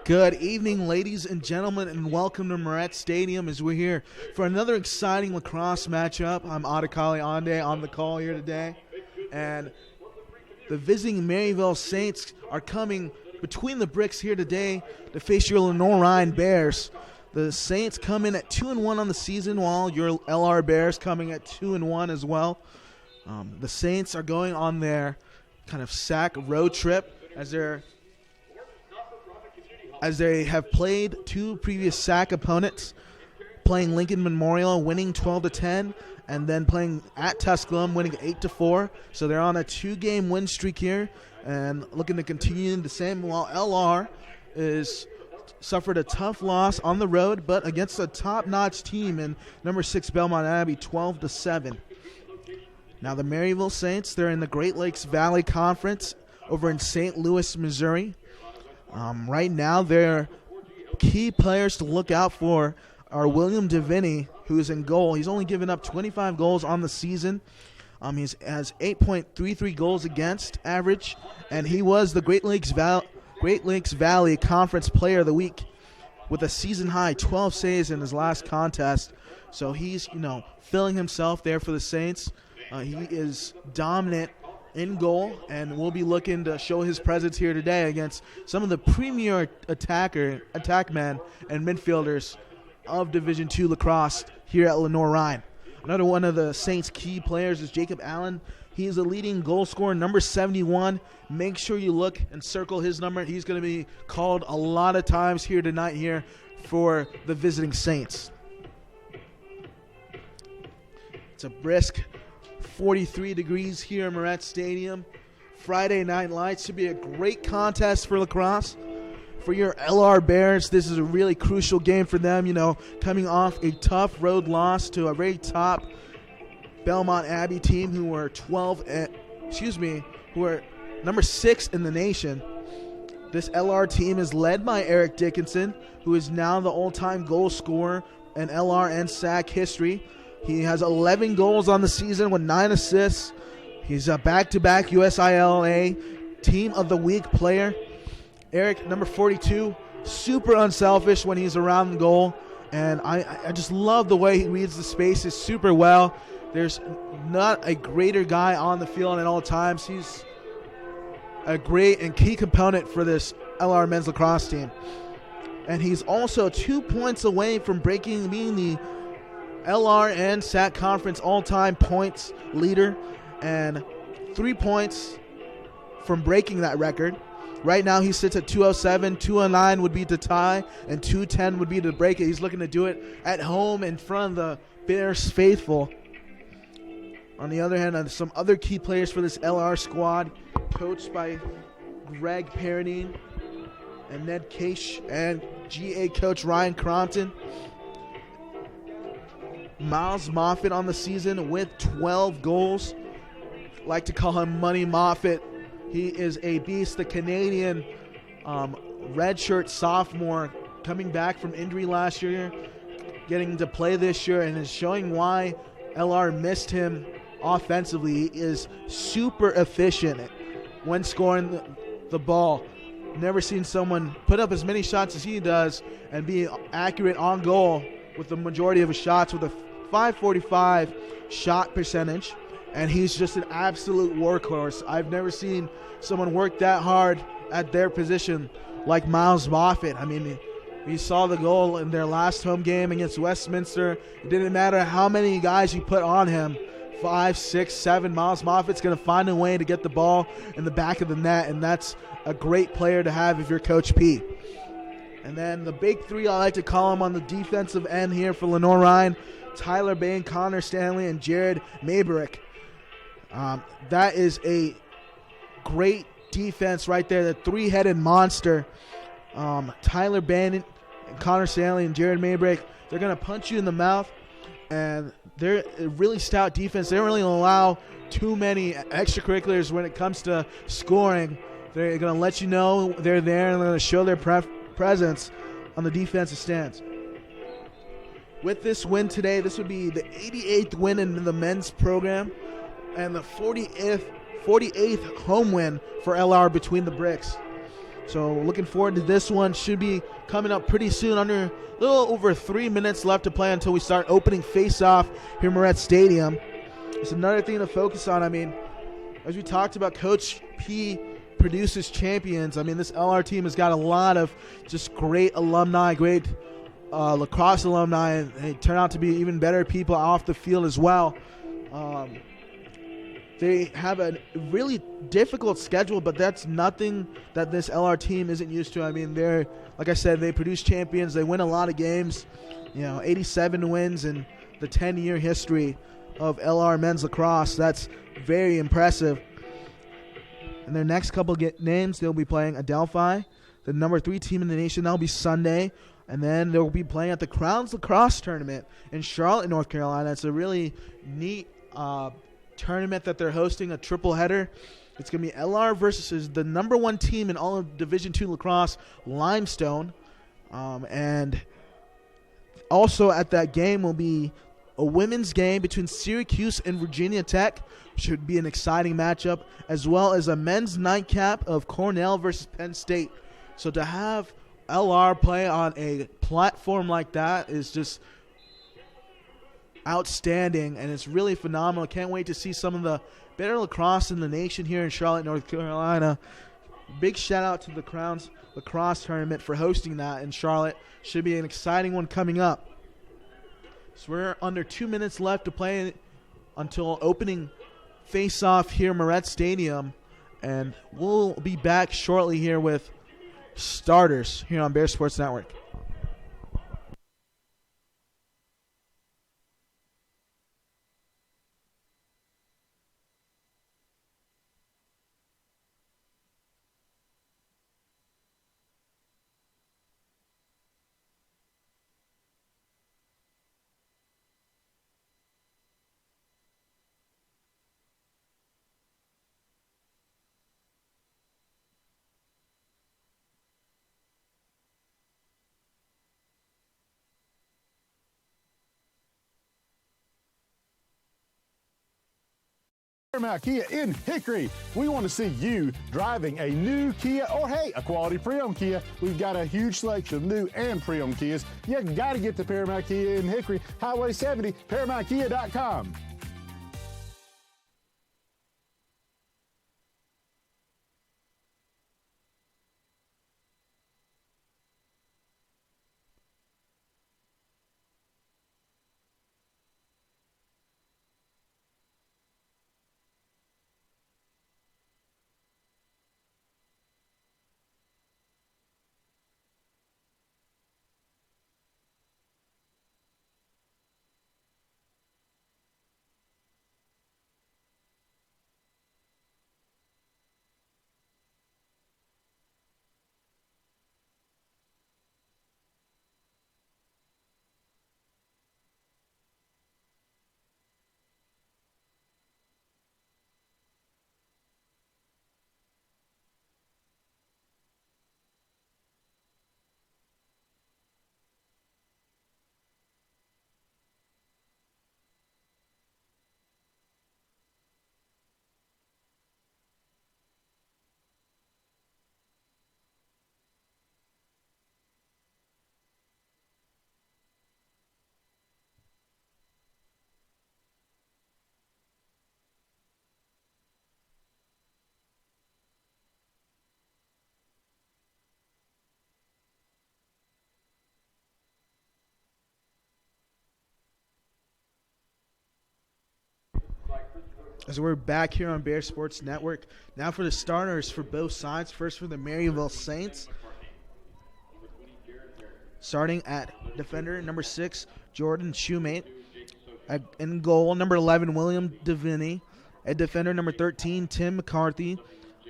Good evening, ladies and gentlemen, and welcome to Marette Stadium as we're here for another exciting lacrosse matchup. I'm Adekale Ande on the call here today, and the visiting Maryville Saints are coming between the bricks here today to face your Lenoir-Rhyne Bears. The Saints come in at 2-1 on the season, while your LR Bears coming at 2-1 as well. The Saints are going on their kind of SAC road trip as they have played two previous SAC opponents, playing Lincoln Memorial, winning 12-10, and then playing at Tusculum, winning 8-4. So they're on a two-game win streak here and looking to continue the same, while LR is suffered a tough loss on the road, but against a top-notch team in number 6 Belmont Abbey, 12-7. Now the Maryville Saints, they're in the Great Lakes Valley Conference over in St. Louis, Missouri. Right now, their key players to look out for are William DeVinny, who is in goal. He's only given up 25 goals on the season. He has 8.33 goals against average, and he was the Great Lakes Valley Conference Player of the Week with a season-high 12 saves in his last contest. So he's, filling himself there for the Saints. He is dominant in goal, and we'll be looking to show his presence here today against some of the premier attackmen and midfielders of Division II lacrosse here at Lenoir-Rhyne. Another one of the Saints' key players is Jacob Allen. He is the leading goal scorer, number 71. Make sure you look and circle his number. He's going to be called a lot of times here tonight here for the visiting Saints. It's a brisk 43 degrees here in Marette Stadium. Friday Night Lights should be a great contest for lacrosse. For your LR Bears, this is a really crucial game for them, coming off a tough road loss to a very top Belmont Abbey team who were number 6 in the nation. This LR team is led by Eric Dickinson, who is now the all-time goal scorer in LR and SAC history. He has 11 goals on the season with 9 assists. He's a back-to-back USILA Team of the Week player. Eric, number 42, super unselfish when he's around the goal. And I just love the way he reads the spaces super well. There's not a greater guy on the field at all times. He's a great and key component for this LR men's lacrosse team. And he's also 2 points away from being the LR and SAC Conference all-time points leader, and 3 points from breaking that record. Right now he sits at 207, 209 would be to tie, and 210 would be to break it. He's looking to do it at home in front of the Bears faithful. On the other hand, some other key players for this LR squad, coached by Greg Paradine and Ned Case and GA coach Ryan Crompton. Miles Moffitt on the season with 12 goals. Like to call him Money Moffitt. He is a beast, the Canadian redshirt sophomore coming back from injury last year, getting to play this year, and is showing why LR missed him offensively. He is super efficient when scoring the ball. Never seen someone put up as many shots as he does and be accurate on goal with the majority of his shots, with a .545 shot percentage, and he's just an absolute workhorse. I've never seen someone work that hard at their position like Miles Moffitt. I mean, we saw the goal in their last home game against Westminster. It didn't matter how many guys you put on him, 5, 6, 7, Miles Moffitt's going to find a way to get the ball in the back of the net, and that's a great player to have if you're Coach P. And then the big three, I like to call them on the defensive end here for Lenoir-Rhyne: Tyler Bain, Connor Stanley, and Jared Maybrick. That is a great defense right there, the three-headed monster. Tyler Bain, and Connor Stanley, and Jared Maybrick, they're going to punch you in the mouth, and they're a really stout defense. They don't really allow too many extracurriculars when it comes to scoring. They're going to let you know they're there, and they're going to show their presence on the defensive stands. With this win today, this would be the 88th win in the men's program and the 48th home win for LR between the bricks. So looking forward to this one. Should be coming up pretty soon. Under a little over 3 minutes left to play until we start opening face-off here at Moret Stadium. It's another thing to focus on. I mean, as we talked about, Coach P produces champions. I mean, this LR team has got a lot of just great alumni, great lacrosse alumni, and they turn out to be even better people off the field as well. They have a really difficult schedule, but that's nothing that this LR team isn't used to. I mean, they're, like I said, they produce champions. They win a lot of games, 87 wins in the 10-year history of LR men's lacrosse. That's very impressive. In their next couple names, they'll be playing Adelphi, the number 3 team in the nation. That'll be Sunday. And then they'll be playing at the Crowns Lacrosse Tournament in Charlotte, North Carolina. It's a really neat tournament that they're hosting, a triple header. It's going to be LR versus the number 1 team in all of Division II lacrosse, Limestone. And also at that game will be a women's game between Syracuse and Virginia Tech. Should be an exciting matchup, as well as a men's nightcap of Cornell versus Penn State. So to have LR play on a platform like that is just outstanding, and it's really phenomenal. Can't wait to see some of the better lacrosse in the nation here in Charlotte, North Carolina. Big shout out to the Crowns Lacrosse Tournament for hosting that in Charlotte. Should be an exciting one coming up. So we're under 2 minutes left to play until opening face-off here at Moret Stadium, and we'll be back shortly here with starters here on Bear Sports Network. Paramount Kia in Hickory. We want to see you driving a new Kia or, hey, a quality pre-owned Kia. We've got a huge selection of new and pre-owned Kias. You got to get to Paramount Kia in Hickory, Highway 70, ParamountKia.com. As we're back here on Bear Sports Network, now for the starters for both sides. First for the Maryville Saints. Starting at defender, number 6, Jordan Shoemate. In goal, number 11, William Deviney. At defender, number 13, Tim McCarthy.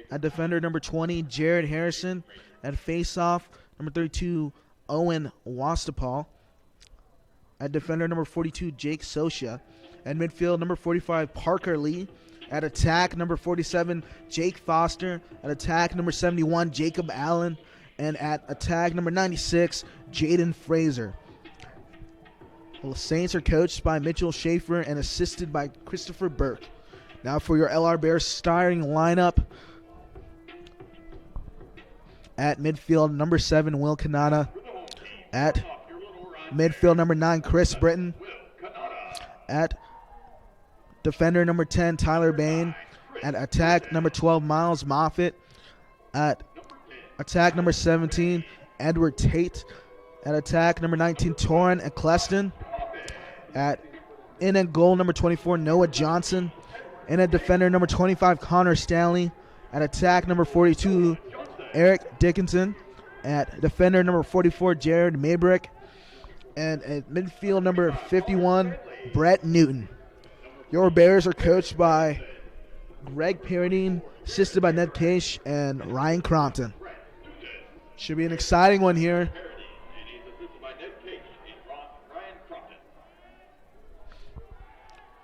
At defender, number 20, Jared Harrison. At face-off, number 32, Owen Wastapal. At defender, number 42, Jake Socia. At midfield, number 45, Parker Lee. At attack, number 47, Jake Foster. At attack, number 71, Jacob Allen. And at attack, number 96, Jaden Fraser. Well, the Saints are coached by Mitchell Schaefer and assisted by Christopher Burke. Now for your LR Bears starting lineup. At midfield, number 7, Will Kanata. At midfield, number 9, Chris Britton. At defender, number 10, Tyler Bain. At attack, number 12, Miles Moffitt. At attack, number 17, Edward Tate. At attack, number 19, Torrin Eccleston. In goal, number 24, Noah Johnson. In at defender, number 25, Connor Stanley. At attack, number 42, Eric Dickinson. At defender, number 44, Jared Maybrick. And at midfield, number 51, Brett Newton. Your Bears are coached by Greg Paradine, assisted by Ned Case and Ryan Crompton. Should be an exciting one here.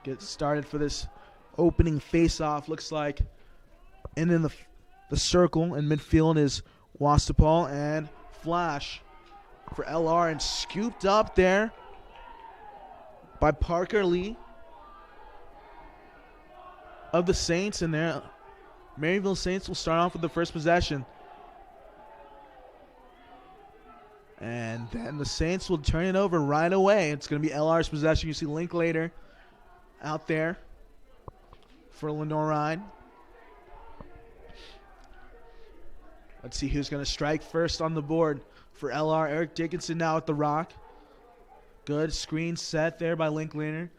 Get started for this opening face-off. Looks like in the circle in midfield is Wastapal and Flash for LR, and scooped up there by Parker Lee of the Saints. And there, Maryville Saints will start off with the first possession. And then the Saints will turn it over right away. It's going to be LR's possession. You see Linklater out there for Lenoir-Rhyne. Let's see who's going to strike first on the board for LR. Eric Dickinson now at the rock. Good screen set there by Linklater.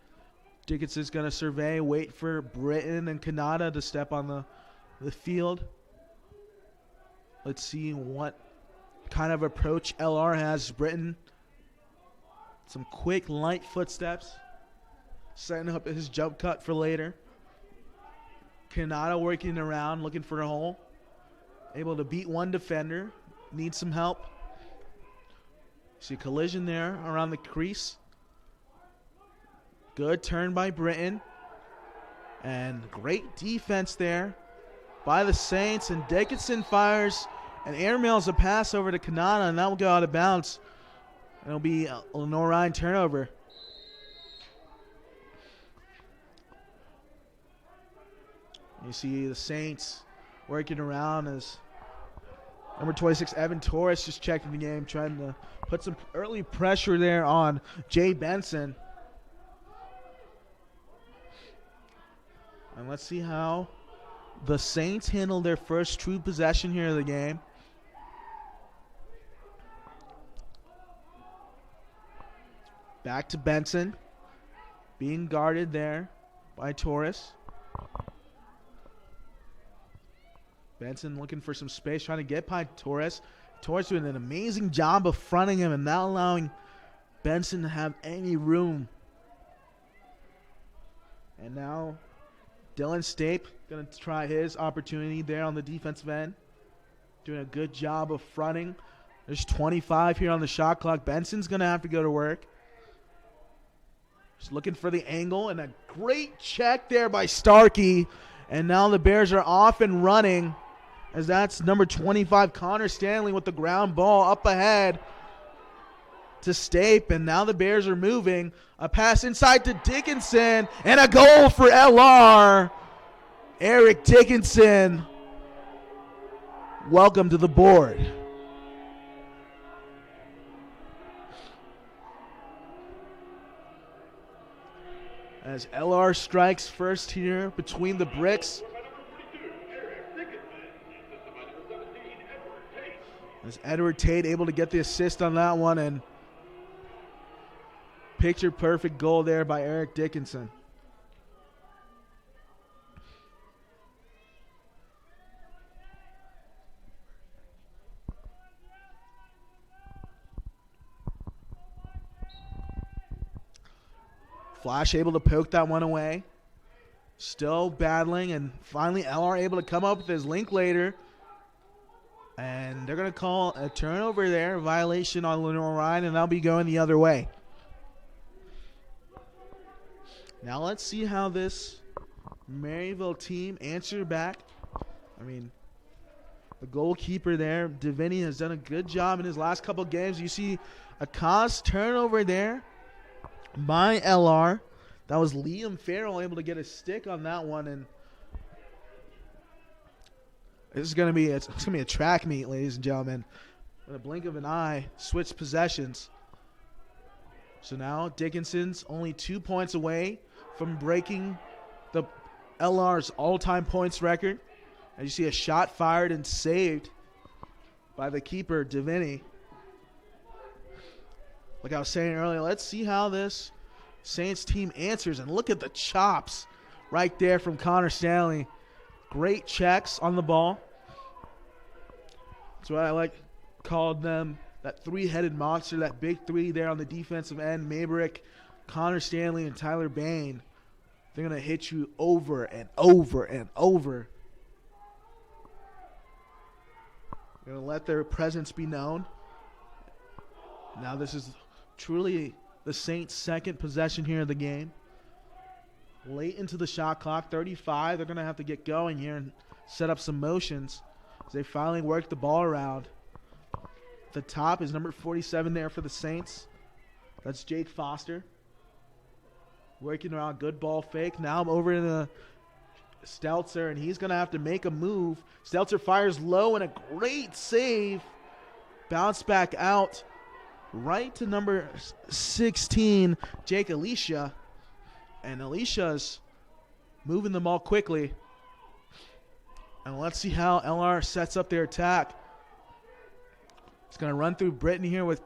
Dickinson's going to survey, wait for Britton and Kanata to step on the field. Let's see what kind of approach LR has. Britton, some quick, light footsteps, setting up his jump cut for later. Kanata working around, looking for a hole. Able to beat one defender. Needs some help. See a collision there around the crease. Good turn by Britton. And great defense there by the Saints. And Dickinson fires and airmails a pass over to Kanata, and that will go out of bounds. It'll be a Lenoir-Rhyne turnover. You see the Saints working around as number 26, Evan Torres, just checking the game, trying to put some early pressure there on Jay Benson. And let's see how the Saints handle their first true possession here of the game. Back to Benson, being guarded there by Torres. Benson looking for some space, trying to get by Torres. Torres doing an amazing job of fronting him and not allowing Benson to have any room. And now Dylan Stape going to try his opportunity there on the defensive end. Doing a good job of fronting. There's 25 here on the shot clock. Benson's going to have to go to work. Just looking for the angle, and a great check there by Starkey. And now the Bears are off and running, as that's number 25, Connor Stanley, with the ground ball up ahead to Stape. And now the Bears are moving. A pass inside to Dickinson, and a goal for LR. Eric Dickinson, welcome to the board. As LR strikes first here between the bricks. As Edward Tate able to get the assist on that one, and picture perfect goal there by Eric Dickinson. Flash able to poke that one away. Still battling, and finally LR able to come up with his Linklater. And they're going to call a turnover there, a violation on Lenoir-Rhyne, and that'll be going the other way. Now let's see how this Maryville team answer back. I mean, the goalkeeper there, Deviney, has done a good job in his last couple games. You see a cause turnover there by LR. That was Liam Farrell able to get a stick on that one, and It's gonna be a track meet, ladies and gentlemen. In a blink of an eye, switch possessions. So now Dickinson's only 2 points away from breaking the LR's all-time points record. As you see a shot fired and saved by the keeper, Deviney. Like I was saying earlier, let's see how this Saints team answers. And look at the chops right there from Connor Stanley. Great checks on the ball. That's what I called them, that three-headed monster, that big three there on the defensive end. Maybrick, Connor Stanley, and Tyler Bain. They're going to hit you over and over and over. They're going to let their presence be known. Now this is truly the Saints' second possession here of the game. Late into the shot clock, 35. They're going to have to get going here and set up some motions as they finally work the ball around. The top is number 47 there for the Saints. That's Jake Foster. Working around, good ball fake. Now I'm over to Stelzer, and he's going to have to make a move. Stelzer fires low, and a great save. Bounce back out right to number 16, Jake Alicia. And Alicia's moving the ball quickly. And let's see how LR sets up their attack. It's going to run through Britton here with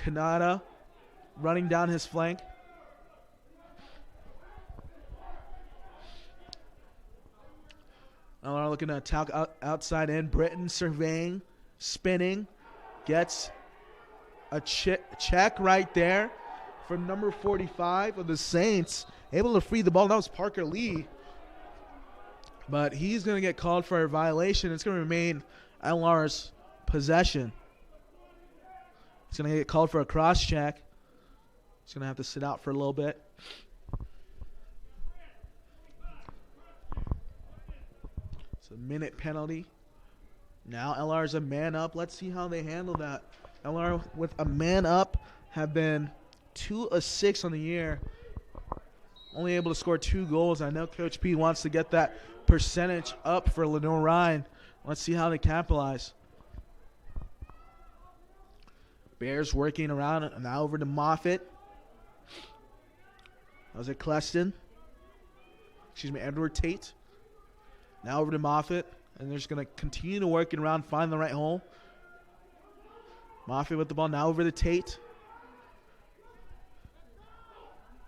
Kanata running down his flank. LR looking to attack outside in. Britton surveying, spinning, gets a check right there from number 45 of the Saints. Able to free the ball. That was Parker Lee. But he's going to get called for a violation. It's going to remain LR's possession. He's going to get called for a cross check. He's going to have to sit out for a little bit. It's a minute penalty. Now LR's a man up. Let's see how they handle that. LR with a man up have been 2 of 6 on the year. Only able to score 2 goals. I know Coach P wants to get that percentage up for Lenoir-Rhyne. Let's see how they capitalize. Bears working around. Now over to Moffitt. That was it Cleston. Edward Tate. Now over to Moffitt. And they're just going to continue to work it around, find the right hole. Moffitt with the ball. Now over to Tate.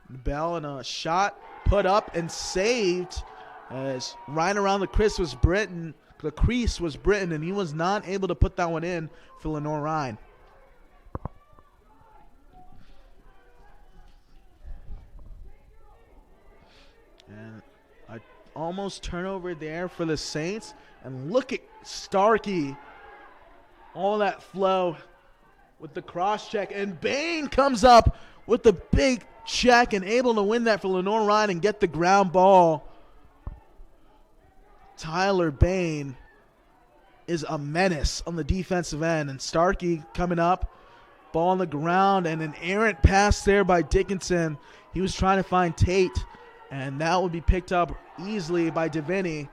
Bell and a shot put up and saved as right around the crease was Britton. The crease was Britton, and he was not able to put that one in for Lenoir-Rhyne. And a almost turnover there for the Saints. And look at Starkey. All that flow with the cross check. And Bain comes up with the big check and able to win that for Lenoir-Rhyne and get the ground ball. Tyler Bain is a menace on the defensive end. And Starkey coming up. Ball on the ground and an errant pass there by Dickinson. He was trying to find Tate. And that would be picked up easily by Deviney.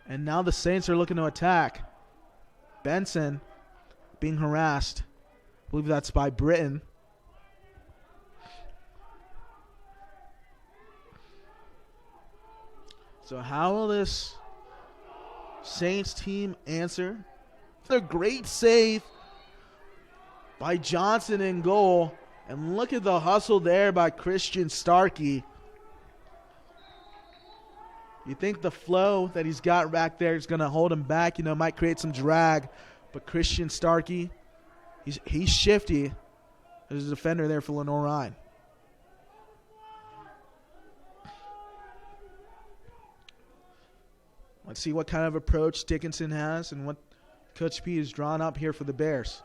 And now the Saints are looking to attack. Benson being harassed. I believe that's by Britton. So how will this Saints team answer? A great save by Johnson in goal. And look at the hustle there by Christian Starkey. You think the flow that he's got back there is going to hold him back, might create some drag. But Christian Starkey, he's shifty. There's a defender there for Lenoir-Rhyne. Let's see what kind of approach Dickinson has and what Coach P has drawn up here for the Bears.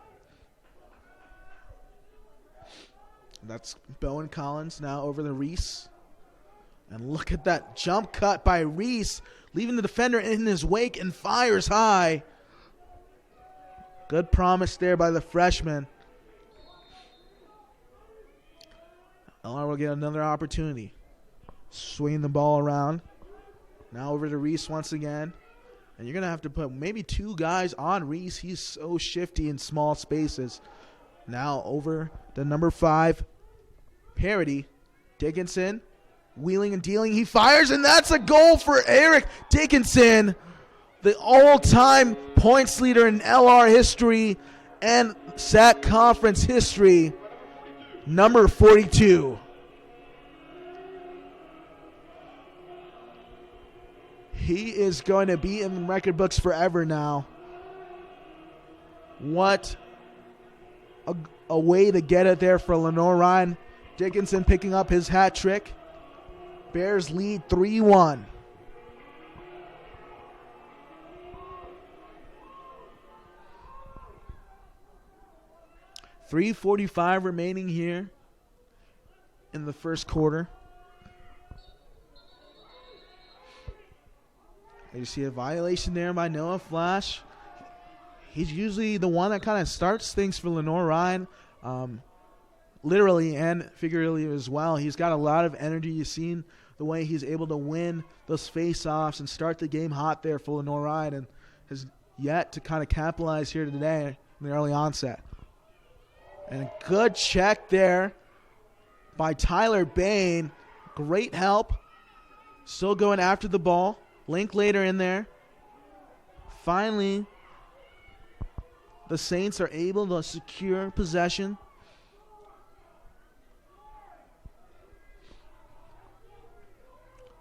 That's Bowen Collins now over to Reese. And look at that jump cut by Reese, leaving the defender in his wake and fires high. Good promise there by the freshman. LR will get another opportunity. Swinging the ball around. Now over to Reese once again. And you're going to have to put maybe 2 guys on Reese. He's so shifty in small spaces. Now over to number 5, Parody. Dickinson, wheeling and dealing. He fires, and that's a goal for Eric Dickinson, the all-time points leader in LR history and SAC Conference history, number 42. He is going to be in record books forever now. What a way to get it there for Lenoir-Rhyne. Dickinson picking up his hat trick. Bears lead 3-1. .345 remaining here in the first quarter. You see a violation there by Noah Flash. He's usually the one that kind of starts things for Lenoir-Rhyne, literally and figuratively as well. He's got a lot of energy. You've seen the way he's able to win those face-offs and start the game hot there for Lenoir-Rhyne, and has yet to kind of capitalize here today in the early onset. And a good check there by Tyler Bain. Great help. Still going after the ball. Linklater in there. Finally, the Saints are able to secure possession.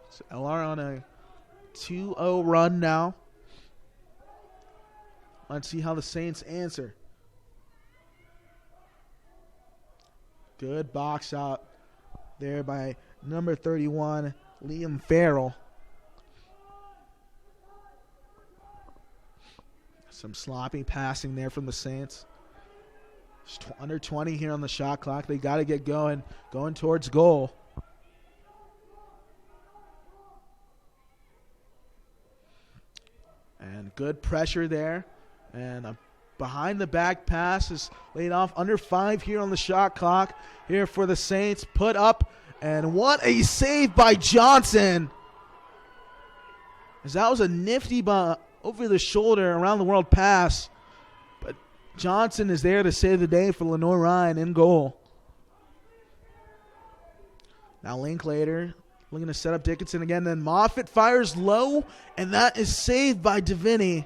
So LR on a 2-0 run now. Let's see how the Saints answer. Good box out there by number 31, Liam Farrell. Some sloppy passing there from the Saints. Under 20 here on the shot clock. They got to get going towards goal. And good pressure there. And a behind the back pass is laid off. Under 5 here on the shot clock here for the Saints. Put up, and what a save by Johnson. As that was a nifty over the shoulder around the world pass. But Johnson is there to save the day for Lenoir-Rhyne in goal. Now Linklater looking to set up Dickinson again. Then Moffitt fires low, and that is saved by Deviney.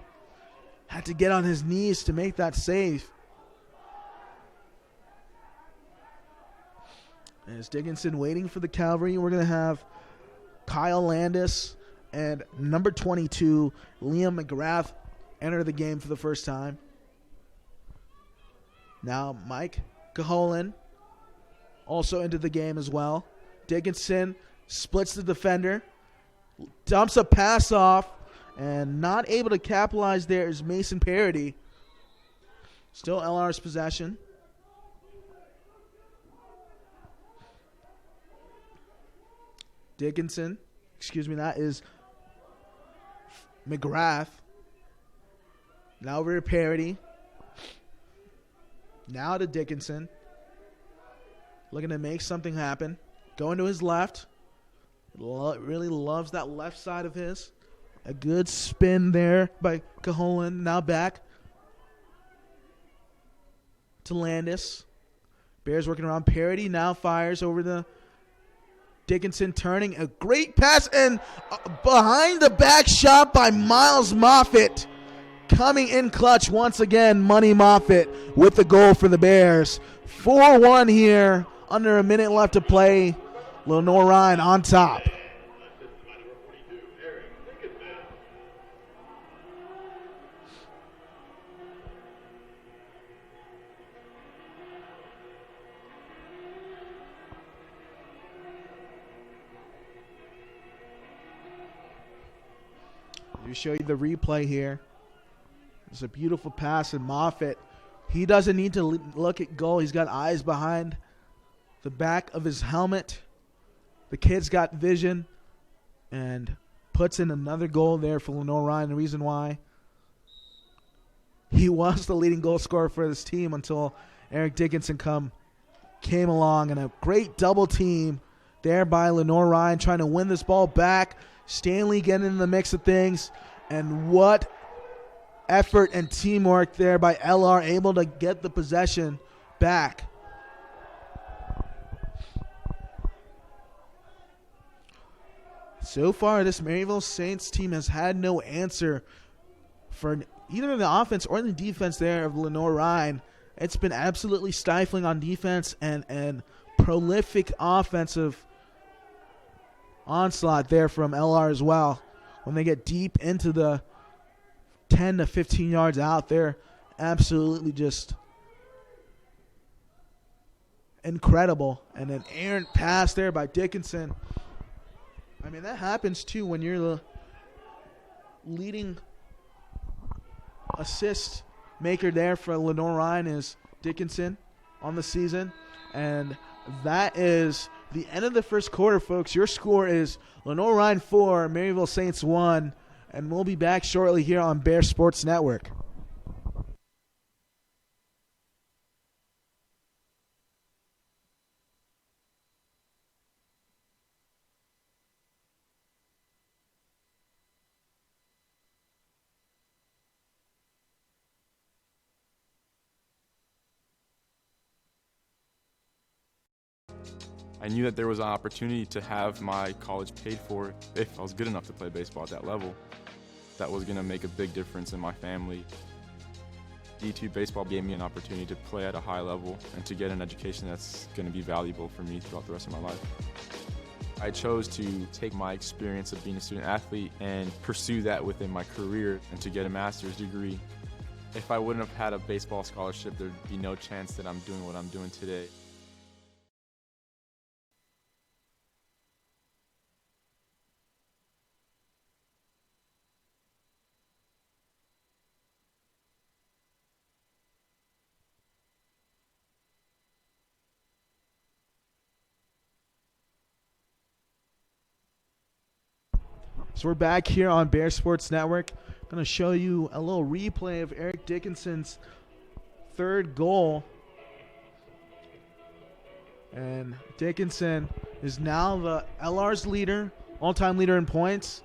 Had to get on his knees to make that save. As Dickinson waiting for the Cavalry, we're going to have Kyle Landis and number 22, Liam McGrath, enter the game for the first time. Now Mike Caholen also into the game as well. Dickinson splits the defender, dumps a pass off, and not able to capitalize there is Mason Parody. Still LR's possession. Dickinson, that is McGrath. Now over to Parody. Now to Dickinson. Looking to make something happen. Going to his left. Really loves that left side of his. A good spin there by Caholen. Now back to Landis. Bears working around. Parody now fires over the Dickinson, turning a great pass, and behind the back shot by Miles Moffitt. Coming in clutch once again, Money Moffitt with the goal for the Bears. 4-1 here, under a minute left to play. Lenoir-Rhyne on top. We show you the replay here. It's a beautiful pass, and Moffitt, he doesn't need to look at goal. He's got eyes behind the back of his helmet. The kid's got vision and puts in another goal there for Lenoir-Rhyne. The reason why he was the leading goal scorer for this team until Eric Dickinson came along, and a great double team there by Lenoir-Rhyne trying to win this ball back. Stanley getting in the mix of things, And what effort and teamwork there by LR, able to get the possession back. So far, this Maryville Saints team has had no answer for either the offense or the defense there of Lenoir-Rhyne. It's been absolutely stifling on defense and prolific offensive onslaught there from LR as well. When they get deep into the 10 to 15 yards out there, absolutely just incredible. And an errant pass there by Dickinson. I mean, that happens too when you're the leading assist maker there for Lenoir-Rhyne is Dickinson on the season. And that is the end of the first quarter, folks. Your score is Lenoir-Rhyne 4, Maryville Saints 1. And we'll be back shortly here on Bear Sports Network. I knew that there was an opportunity to have my college paid for if I was good enough to play baseball at that level. That was going to make a big difference in my family. D2 baseball gave me an opportunity to play at a high level and to get an education that's going to be valuable for me throughout the rest of my life. I chose to take my experience of being a student athlete and pursue that within my career and to get a master's degree. If I wouldn't have had a baseball scholarship, there'd be no chance that I'm doing what I'm doing today. So we're back here on Bear Sports Network. I'm going to show you a little replay of Eric Dickinson's third goal. And Dickinson is now the LR's leader, all-time leader in points,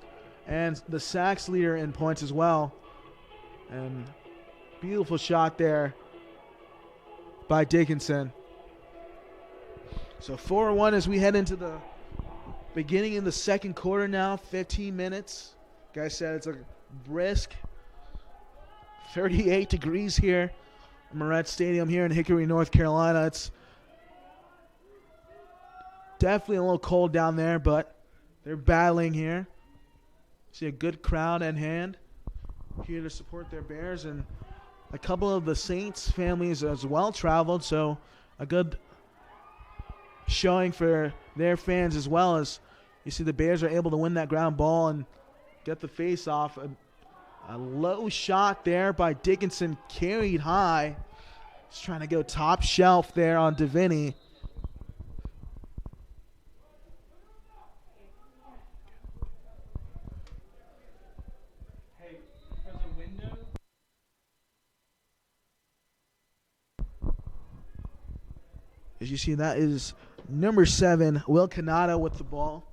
and the sacks leader in points as well. And beautiful shot there by Dickinson. So 4-1 as we head into the beginning in the second quarter now, 15 minutes. Like I said, it's a brisk 38 degrees here at Moret Stadium here in Hickory, North Carolina. It's definitely a little cold down there, but they're battling here. See a good crowd at hand here to support their Bears, and a couple of the Saints families as well traveled, so a good showing for their fans as well. As you see, the Bears are able to win that ground ball and get the face off. A low shot there by Dickinson, carried high. He's trying to go top shelf there on Deviney. As you see, that is number 7, Will Kanata with the ball.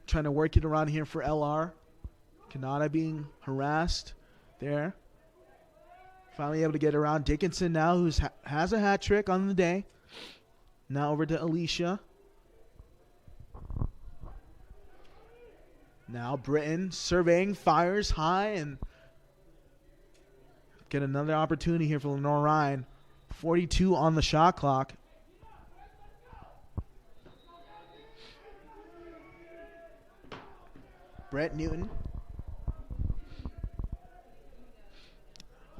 Trying to work it around here for LR. Kanata being harassed there. Finally able to get around Dickinson now, who has a hat trick on the day. Now over to Alicia. Now Britton surveying, fires high, and get another opportunity here for Lenoir-Rhyne. 42 on the shot clock. Brett Newton.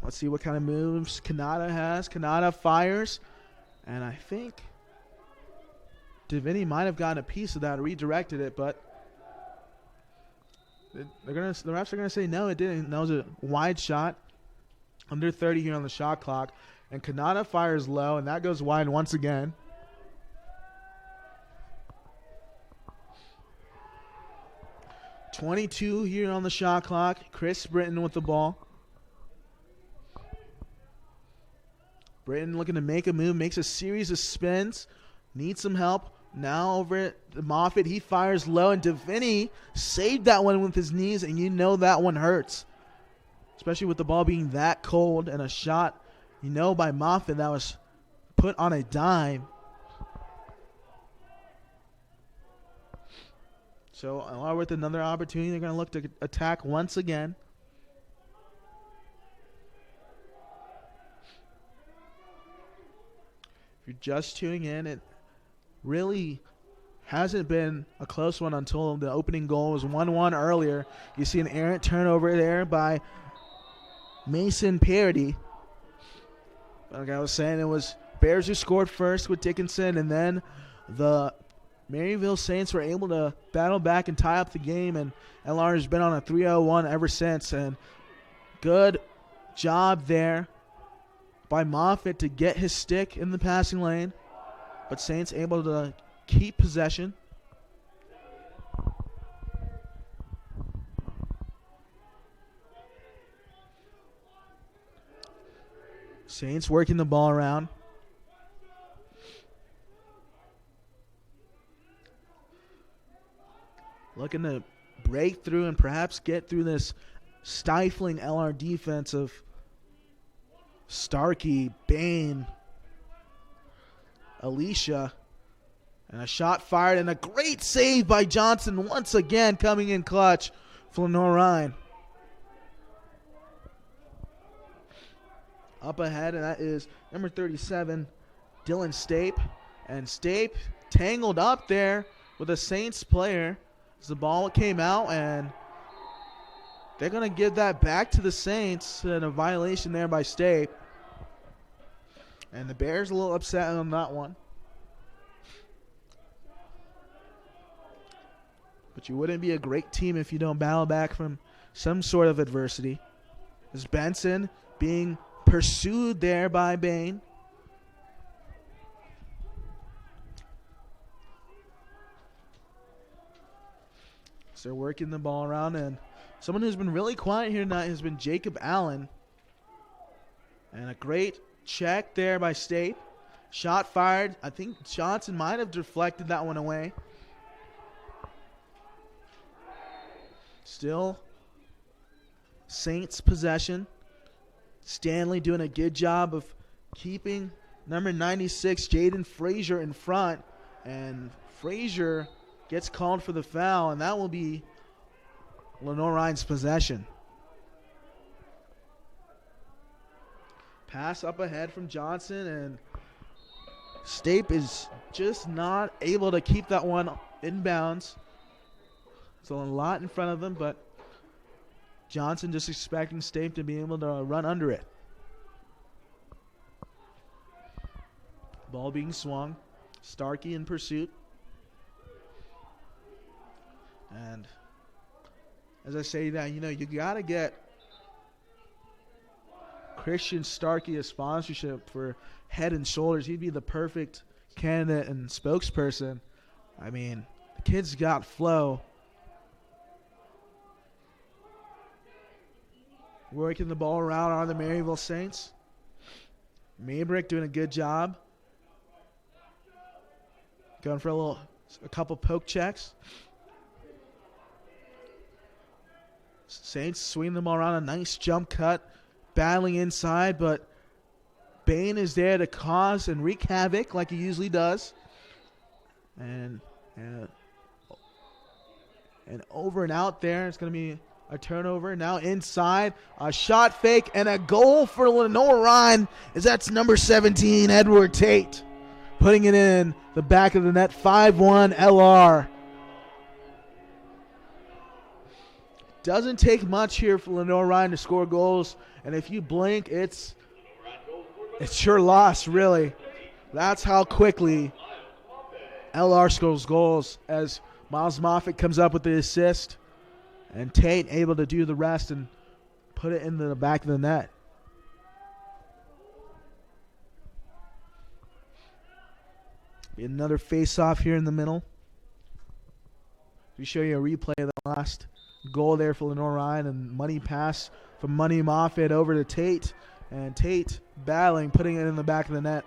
Let's see what kind of moves Kanata has. Kanata fires. And I think Deviney might have gotten a piece of that, redirected it, but the refs are going to say no, it didn't. That was a wide shot. Under 30 here on the shot clock. And Kanata fires low, and that goes wide once again. .22 here on the shot clock. Chris Britton with the ball. Britton looking to make a move, makes a series of spins, needs some help. Now over at Moffitt, he fires low, and Deviney saved that one with his knees, and you know that one hurts. especially with the ball being that cold and a shot, by Moffitt that was put on a dime. So LR with another opportunity. They're going to look to attack once again. If you're just tuning in, it really hasn't been a close one until the opening goal was 1-1 earlier. You see an errant turnover there by Mason Parody. Like I was saying, it was Bears who scored first with Dickinson, and then the Maryville Saints were able to battle back and tie up the game, and LR has been on a 3-0-1 ever since. And good job there by Moffitt to get his stick in the passing lane, but Saints able to keep possession. Saints working the ball around. Looking to break through and perhaps get through this stifling LR defense of Starkey, Bain, Alicia. And a shot fired and a great save by Johnson once again coming in clutch for Lenoir-Rhyne. Up ahead, and that is number 37, Dylan Stape. And Stape tangled up there with a Saints player as the ball came out, and they're going to give that back to the Saints, and a violation there by Stape. And the Bears a little upset on that one. But you wouldn't be a great team if you don't battle back from some sort of adversity. As Benson being pursued there by Bain. So they're working the ball around, and someone who's been really quiet here tonight has been Jacob Allen. And a great check there by State. Shot fired. I think Johnson might have deflected that one away. Still Saints possession. Stanley doing a good job of keeping number 96, Jaden Frazier, in front. And Frazier gets called for the foul, and that will be Lenoir-Rhyne's possession. Pass up ahead from Johnson, and Stape is just not able to keep that one in bounds. So a lot in front of them, but Johnson just expecting Stape to be able to run under it. Ball being swung. Starkey in pursuit. And as I say that, you got to get Christian Starkey a sponsorship for Head and Shoulders. He'd be the perfect candidate and spokesperson. I mean, the kid's got flow. Working the ball around on the Maryville Saints. Maybrick doing a good job. Going for a couple poke checks. Saints swinging the ball around, a nice jump cut. Battling inside, but Bain is there to cause and wreak havoc like he usually does. And over and out there. It's going to be a turnover. Now inside, a shot fake, and a goal for Lenoir-Rhyne, as that's number 17, Edward Tate, putting it in the back of the net. 5-1 LR. Doesn't take much here for Lenoir-Rhyne to score goals, and if you blink, it's your loss, really. That's how quickly LR scores goals, as Miles Moffitt comes up with the assist, and Tate able to do the rest and put it into the back of the net. Another face-off here in the middle. We show you a replay of the last goal there for Lenoir-Rhyne, and money pass from Money Moffitt over to Tate, and Tate battling, putting it in the back of the net.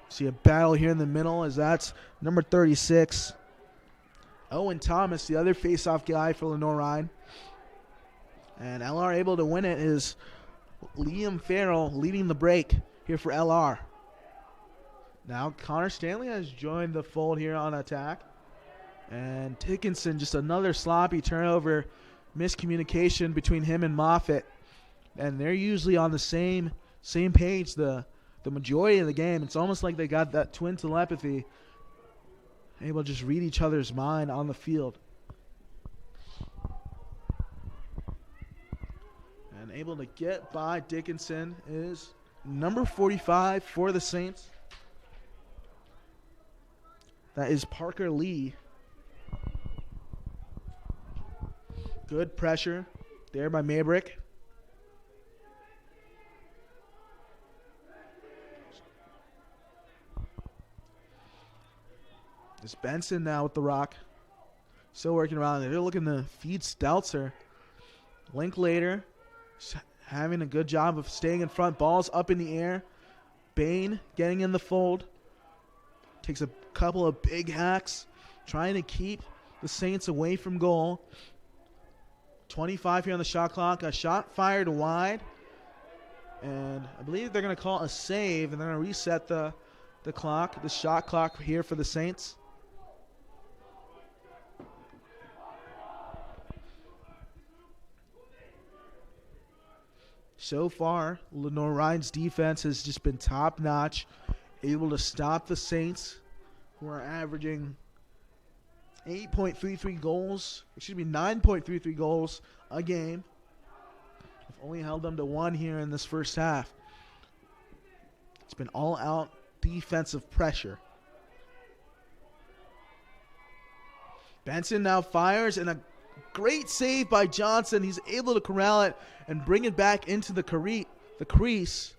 See a battle here in the middle, as that's number 36, Owen Thomas, the other face-off guy for Lenoir-Rhyne. And LR able to win it is Liam Farrell leading the break here for LR. Now Connor Stanley has joined the fold here on attack. And Dickinson, just another sloppy turnover, miscommunication between him and Moffitt. And they're usually on the same page the majority of the game. It's almost like they got that twin telepathy, able to just read each other's mind on the field. And able to get by Dickinson is number 45 for the Saints. That is Parker Lee. Good pressure there by Maybrick. It's Benson now with the rock. Still working around. They're looking to feed Stelzer. Linklater having a good job of staying in front. Ball's up in the air. Bain getting in the fold. Takes a couple of big hacks, trying to keep the Saints away from goal. 25 here on the shot clock. A shot fired wide. And I believe they're going to call a save, and they're going to reset the clock, the shot clock here for the Saints. So far, Lenoir-Rhyne's defense has just been top-notch, able to stop the Saints, who are averaging 9.33 goals a game. We've only held them to 1 here in this first half. It's been all-out defensive pressure. Benson now fires, and a great save by Johnson. He's able to corral it and bring it back into the crease.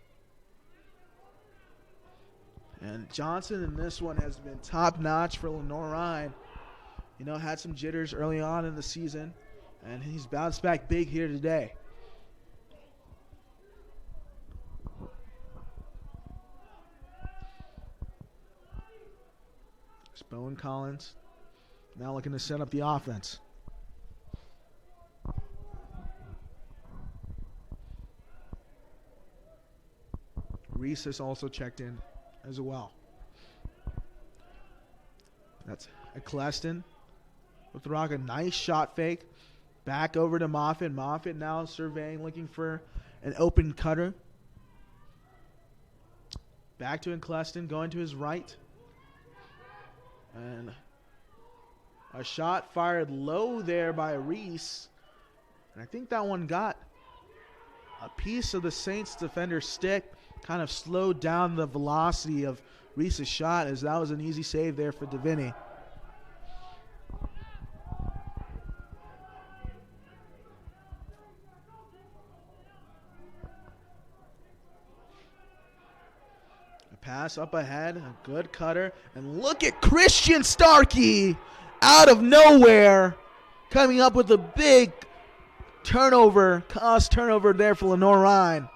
And Johnson in this one has been top-notch for Lenoir-Rhyne. You know, had some jitters early on in the season, and he's bounced back big here today. It's Bowen Collins now looking to set up the offense. Reese has also checked in as well. That's Eccleston with the rock. A nice shot fake. Back over to Moffitt. Moffitt now surveying, looking for an open cutter. Back to Eccleston, going to his right. And a shot fired low there by Reese. And I think that one got a piece of the Saints defender's stick. Kind of slowed down the velocity of Reese's shot, as that was an easy save there for Deviney. A pass up ahead, a good cutter, and look at Christian Starkey out of nowhere coming up with a big turnover, cost turnover there for Lenoir-Rhyne.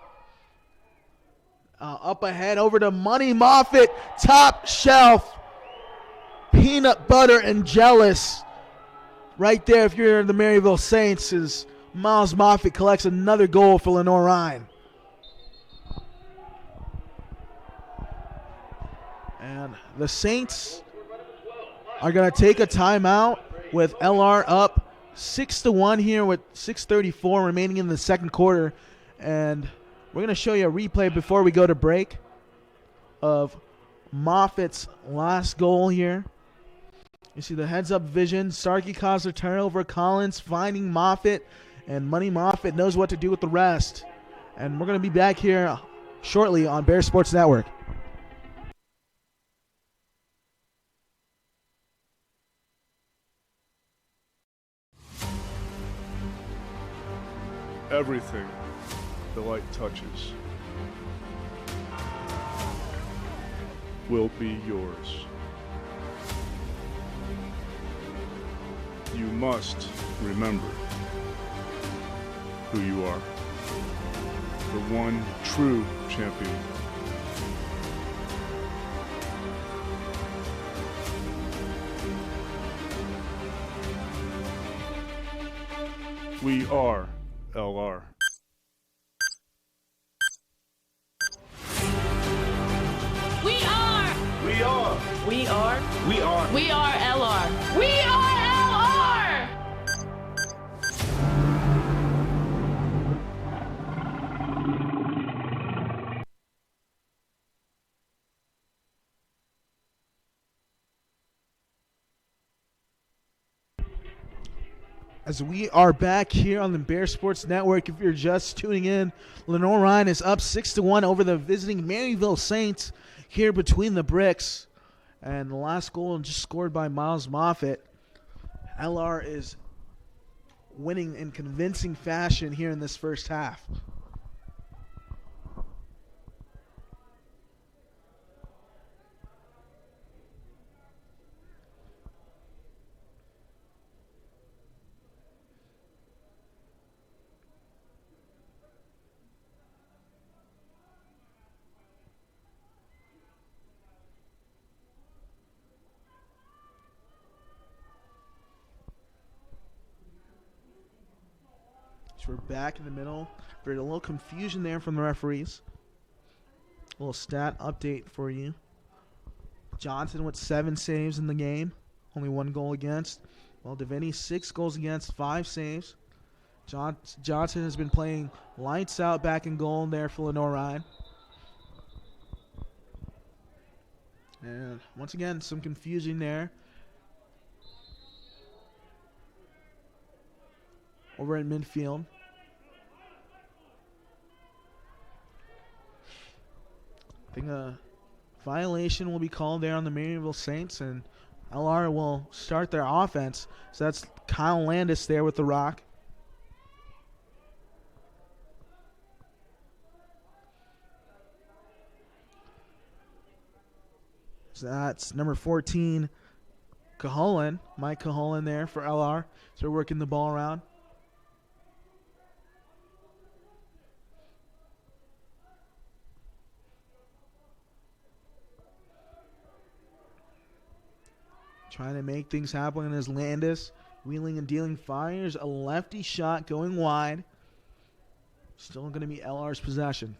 Up ahead over to Money Moffitt, top shelf, peanut butter and jealous. Right there, if you're the Maryville Saints, as Miles Moffitt collects another goal for Lenoir-Rhyne. And the Saints are going to take a timeout with LR up 6-1 here with 6:34 remaining in the second quarter. And we're going to show you a replay before we go to break of Moffitt's last goal here. You see the heads-up vision. Starkey caused a turnover. Collins finding Moffitt, and Money Moffitt knows what to do with the rest. And we're going to be back here shortly on Bear Sports Network. Everything the light touches will be yours. You must remember who you are. The one true champion. We are LR. We are. We are. We are. We are. We are LR. We are LR. As we are back here on the Bear Sports Network, if you're just tuning in, Lenoir-Rhyne is up 6-1 over the visiting Maryville Saints here between the bricks. And the last goal just scored by Miles Moffitt. LR is winning in convincing fashion here in this first half. So we're back in the middle. There's a little confusion there from the referees. A little stat update for you. Johnson with 7 saves in the game. Only 1 goal against. Well, Devaney 6 goals against, 5 saves. Johnson has been playing lights out back in goal there for Lenoir-Rhyne. And once again, some confusion there. Over at midfield. I think a violation will be called there on the Maryville Saints, and LR will start their offense. So that's Kyle Landis there with the rock. So that's number 14, Caholen, Mike Caholen there for LR. So they're working the ball around. Trying to make things happen as Landis wheeling and dealing, fires a lefty shot going wide. Still going to be LR's possession.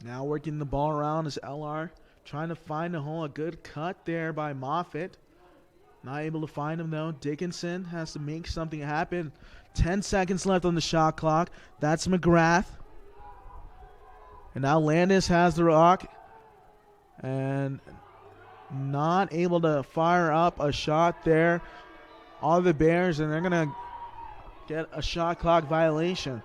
Now working the ball around is LR trying to find a hole. A good cut there by Moffitt. Not able to find him, though. Dickinson has to make something happen. 10 seconds left on the shot clock. That's McGrath. And now Landis has the rock. And not able to fire up a shot there. All the Bears, and they're going to get a shot clock violation.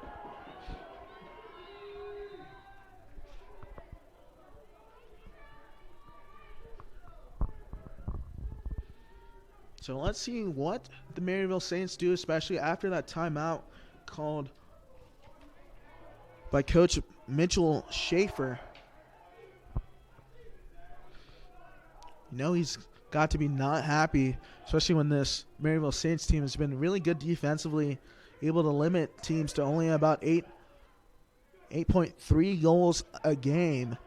So let's see what the Maryville Saints do, especially after that timeout called by Coach Mitchell Schaefer. You know he's got to be not happy, especially when this Maryville Saints team has been really good defensively, able to limit teams to only about 8.3 goals a game.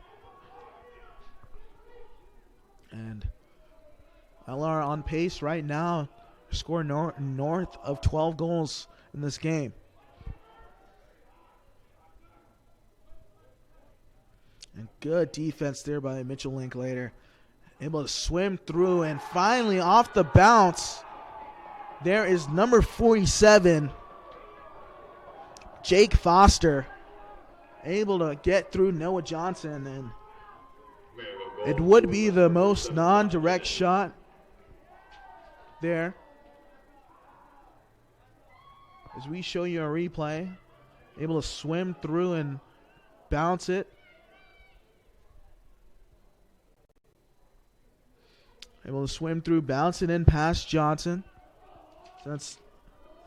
And LR on pace right now, score north of 12 goals in this game. And good defense there by Mitchell Linklater. Able to swim through, and finally off the bounce, there is number 47, Jake Foster, able to get through Noah Johnson, and it would be the most non-direct shot there. As we show you a replay, able to swim through and bounce it. Able to swim through, bounce it in past Johnson. So that's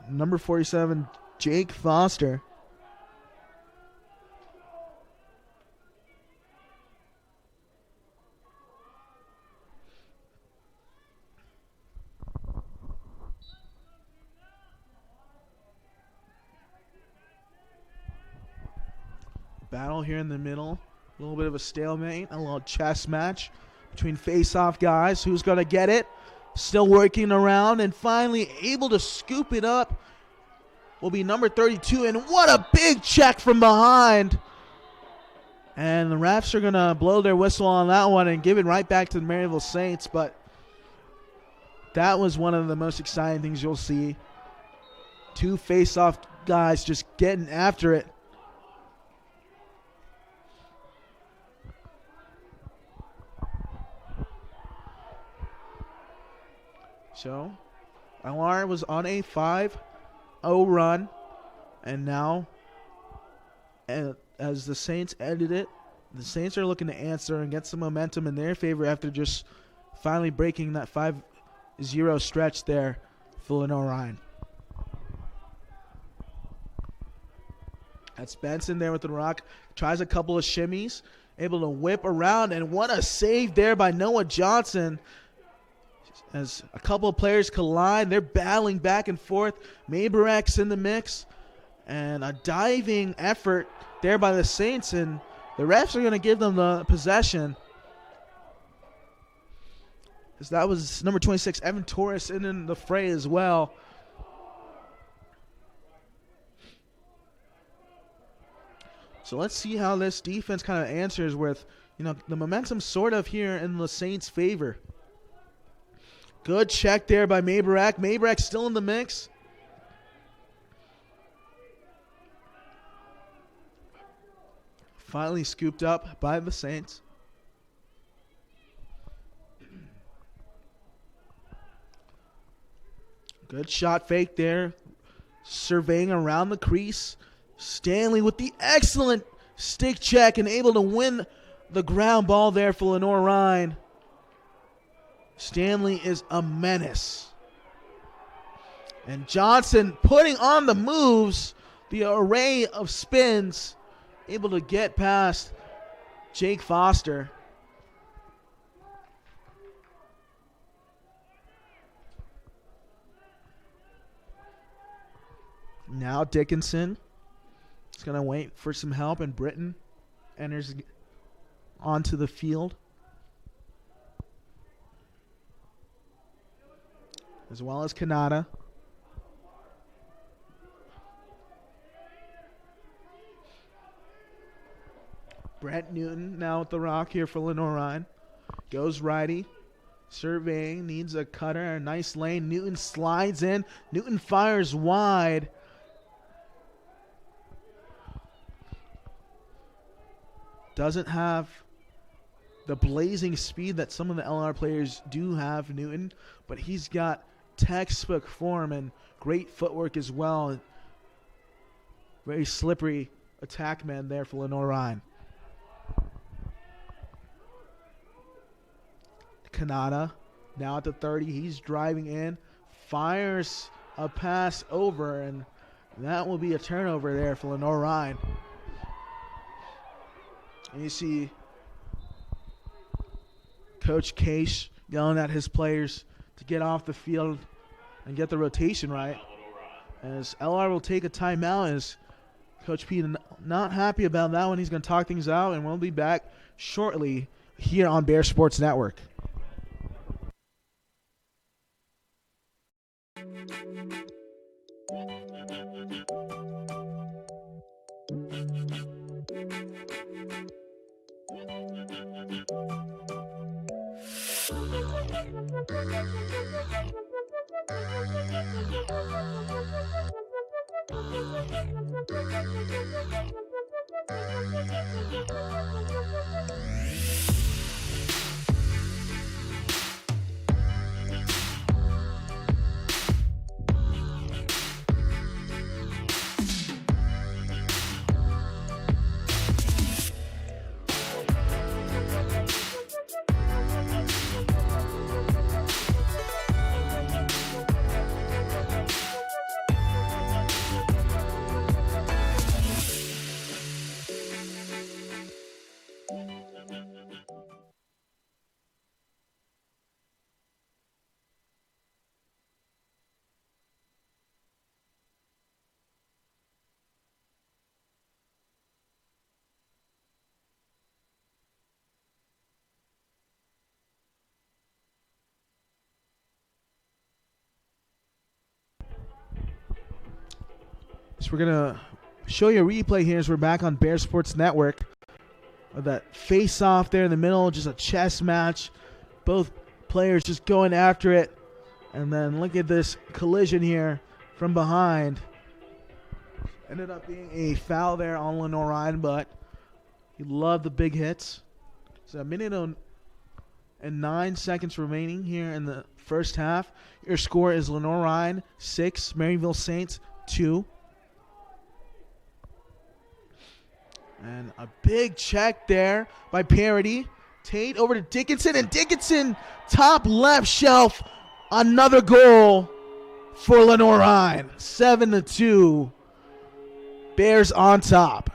number 47, Jake Foster. battle here in the middle. A little bit of a stalemate, a little chess match between face-off guys. Who's going to get it? Still working around and finally able to scoop it up will be number 32. And what a big check from behind. And the refs are going to blow their whistle on that one and give it right back to the Maryville Saints. But that was one of the most exciting things you'll see. Two face-off guys just getting after it. So, LR was on a 5-0 run, and now, as the Saints ended it, the Saints are looking to answer and get some momentum in their favor after just finally breaking that 5-0 stretch there for Lenoir-Rhyne. That's Benson there with the rock. Tries a couple of shimmies, able to whip around, and what a save there by Noah Johnson. As a couple of players collide, they're battling back and forth. Maybrecht's in the mix, and a diving effort there by the Saints, and the refs are going to give them the possession. As that was number 26, Evan Torres, in the fray as well. So let's see how this defense kind of answers with, the momentum sort of here in the Saints' favor. Good check there by Maybrecht. Maybrecht still in the mix. Finally scooped up by the Saints. Good shot fake there. Surveying around the crease. Stanley with the excellent stick check and able to win the ground ball there for Lenoir-Rhyne. Stanley is a menace. And Johnson putting on the moves, the array of spins, able to get past Jake Foster. Now Dickinson is going to wait for some help, and Britton enters onto the field, as well as Kanata. Brett Newton now with the rock here for Lenoir-Rhyne. Goes righty. Surveying. Needs a cutter. A nice lane. Newton slides in. Newton fires wide. Doesn't have the blazing speed that some of the LR players do have, Newton. But he's got textbook form and great footwork as well. Very slippery attack man there for Lenoir-Rhyne. Kanata now at the 30. He's driving in. Fires a pass over, and that will be a turnover there for Lenoir-Rhyne. And you see Coach Case yelling at his players to get off the field and get the rotation right. As LR will take a timeout, as Coach P not happy about that one. He's going to talk things out, and we'll be back shortly here on Bear Sports Network. So we're going to show you a replay here as we're back on Bear Sports Network. That face-off there in the middle, just a chess match. Both players just going after it. And then look at this collision here from behind. Ended up being a foul there on Lenoir-Rhyne, but you love the big hits. So a minute and 9 seconds remaining here in the first half. Your score is Lenoir-Rhyne 6, Maryville Saints 2. And a big check there by Parody. Tate over to Dickinson, and Dickinson top left shelf. Another goal for Lenoir-Rhyne. 7-2. Bears on top.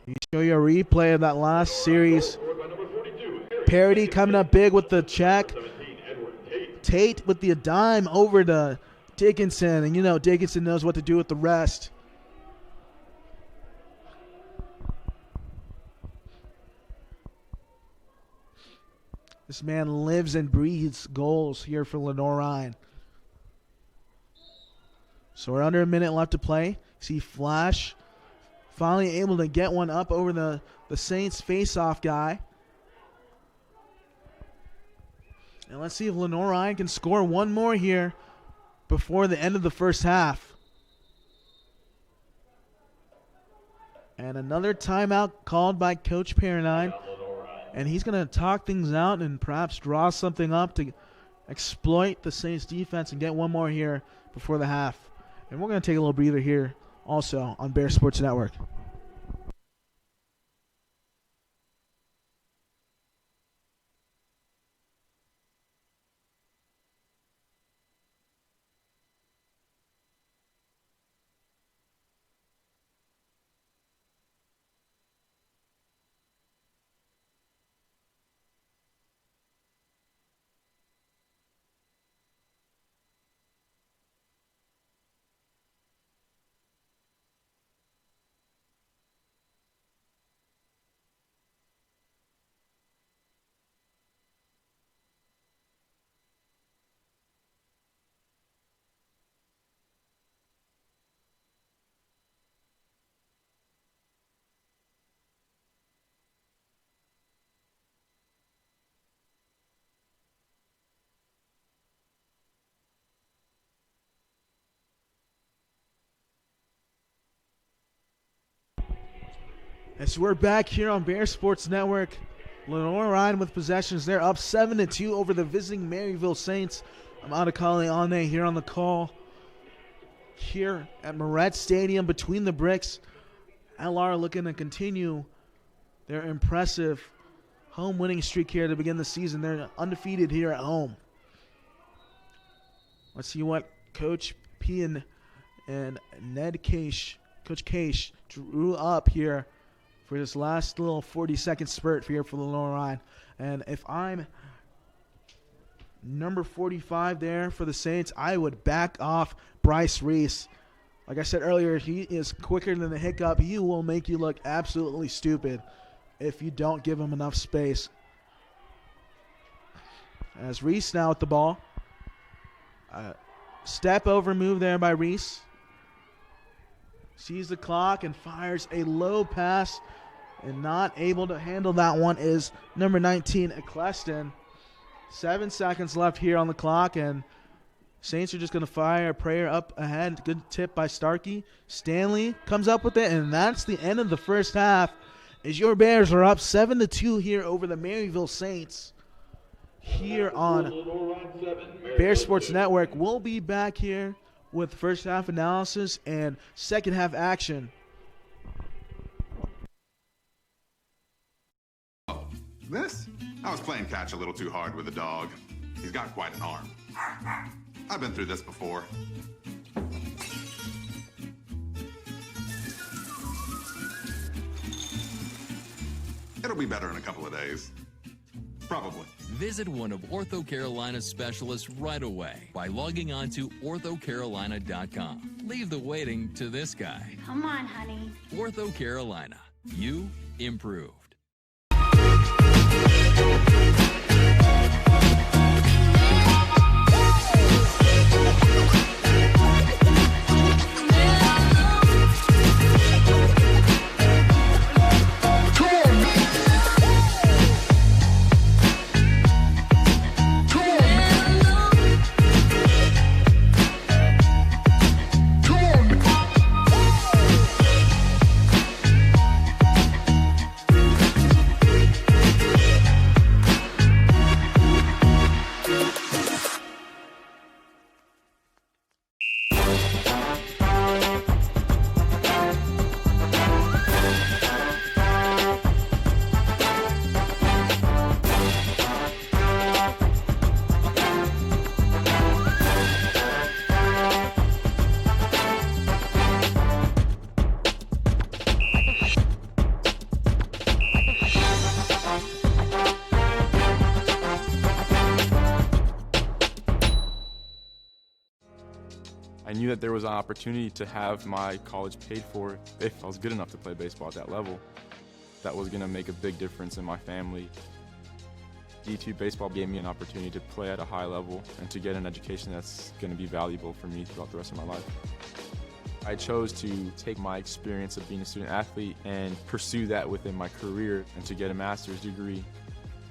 You show you a replay of that last series. Parody coming up big with the check. Tate with the dime over to Dickinson. And you know Dickinson knows what to do with the rest. This man lives and breathes goals here for Lenoir-Rhyne. So we're under a minute left to play. See Flash finally able to get one up over the Saints face-off guy. And let's see if Lenoir-Rhyne can score one more here before the end of the first half. And another timeout called by Coach Paradine. And he's going to talk things out and perhaps draw something up to exploit the Saints defense and get one more here before the half. And we're going to take a little breather here also on Bear Sports Network. As we're back here on Bear Sports Network, Lenoir-Rhyne with possessions. They're up 7-2 over the visiting Maryville Saints. I'm Adekale Ane here on the call. Here at Moret Stadium between the bricks. LR looking to continue their impressive home winning streak here to begin the season. They're undefeated here at home. Let's see what Coach P and Ned Case, Coach Case, drew up here for this last little 40-second spurt here for the Lenoir-Rhyne. And if I'm number 45 there for the Saints, I would back off Bryce Reese. Like I said earlier, he is quicker than the hiccup. He will make you look absolutely stupid if you don't give him enough space. As Reese now with the ball. Step over move there by Reese. Sees the clock and fires a low pass, and not able to handle that one is number 19, Eccleston. 7 seconds left here on the clock, and Saints are just going to fire a prayer up ahead. Good tip by Starkey. Stanley comes up with it, and that's the end of the first half as your Bears are up 7-2 here over the Maryville Saints here on Bear Sports Network. We'll be back here with first half analysis and second half action. This? I was playing catch a little too hard with the dog. He's got quite an arm. I've been through this before. It'll be better in a couple of days. Probably. Visit one of Ortho Carolina's specialists right away by logging on to orthocarolina.com. Leave the waiting to this guy. Come on, honey. Ortho Carolina. You improved. I knew that there was an opportunity to have my college paid for if I was good enough to play baseball at that level. That was going to make a big difference in my family. D2 baseball gave me an opportunity to play at a high level and to get an education that's going to be valuable for me throughout the rest of my life. I chose to take my experience of being a student athlete and pursue that within my career and to get a master's degree.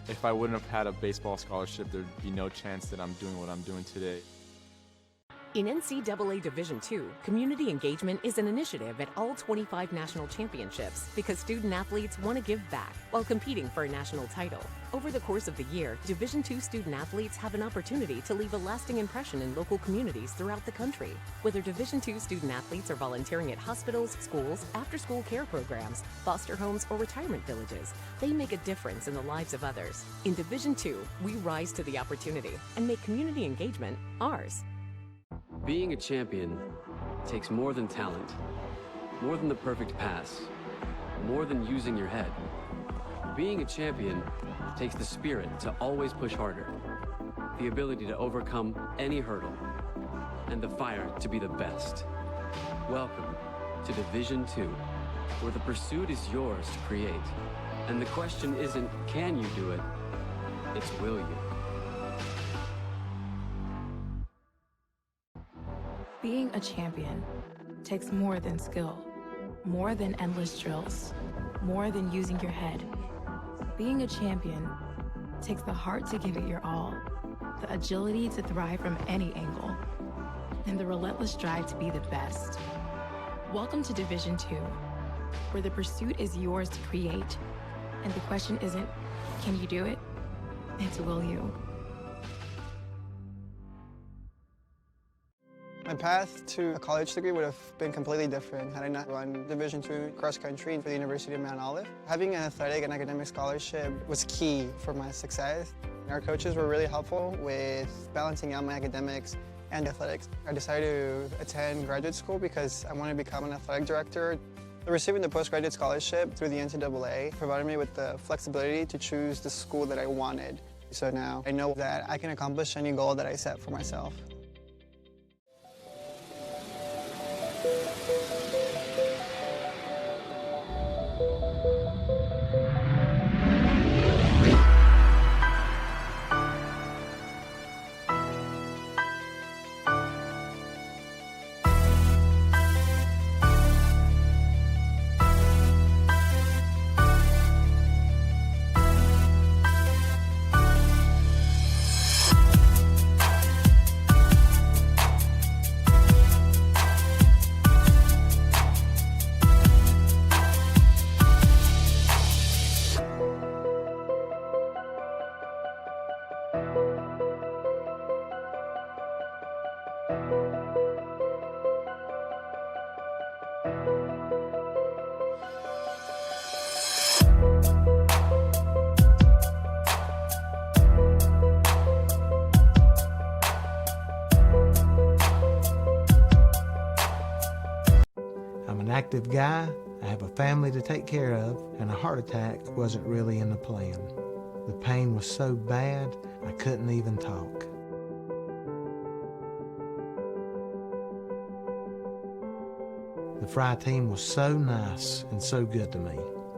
If I wouldn't have had a baseball scholarship, there'd be no chance that I'm doing what I'm doing today. In NCAA Division II, community engagement is an initiative at all 25 national championships because student athletes want to give back while competing for a national title. Over the course of the year, Division II student athletes have an opportunity to leave a lasting impression in local communities throughout the country. Whether Division II student athletes are volunteering at hospitals, schools, after-school care programs, foster homes, or retirement villages, they make a difference in the lives of others. In Division II, we rise to the opportunity and make community engagement ours. Being a champion takes more than talent, more than the perfect pass, more than using your head. Being a champion takes the spirit to always push harder, the ability to overcome any hurdle, and the fire to be the best. Welcome to Division II, where the pursuit is yours to create. And the question isn't, can you do it? It's, will you? Being a champion takes more than skill, more than endless drills, more than using your head. Being a champion takes the heart to give it your all, the agility to thrive from any angle, and the relentless drive to be the best. Welcome to Division II, where the pursuit is yours to create, and the question isn't, can you do it? It's, will you? My path to a college degree would have been completely different had I not run Division II cross country for the University of Mount Olive. Having an athletic and academic scholarship was key for my success. Our coaches were really helpful with balancing out my academics and athletics. I decided to attend graduate school because I wanted to become an athletic director. Receiving the postgraduate scholarship through the NCAA provided me with the flexibility to choose the school that I wanted. So now I know that I can accomplish any goal that I set for myself. I'm an active guy, I have a family to take care of, and a heart attack wasn't really in the plan. The pain was so bad, I couldn't even talk. The Fry team was so nice and so good to me.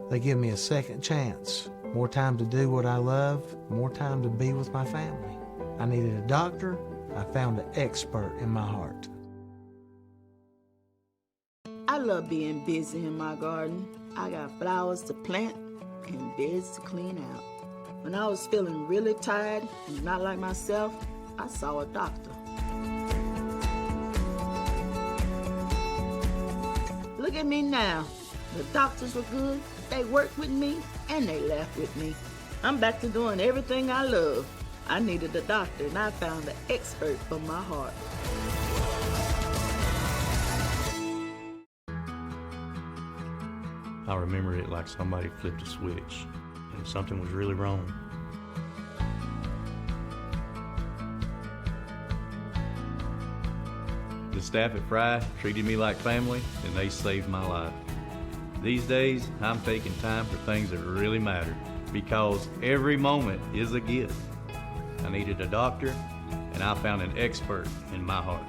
They give me a second chance more time to do what I love, more time to be with my family. I needed a doctor. I found an expert in my heart. I love being busy in my garden. I got flowers to plant and beds to clean out. When I was feeling really tired and not like myself, I saw a doctor. Look at me now. The doctors were good, they worked with me, and they laughed with me. I'm back to doing everything I love. I needed a doctor, and I found an expert for my heart. I remember it like somebody flipped a switch, and something was really wrong. The staff at Fry treated me like family, and they saved my life. These days, I'm taking time for things that really matter, because every moment is a gift. I needed a doctor, and I found an expert in my heart.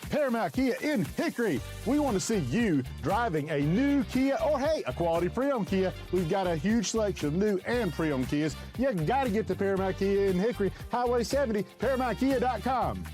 Paramount Kia in Hickory. We want to see you driving a new Kia or, hey, a quality pre-owned Kia. We've got a huge selection of new and pre-owned Kias. You got to get to Paramount Kia in Hickory, Highway 70, ParamountKia.com.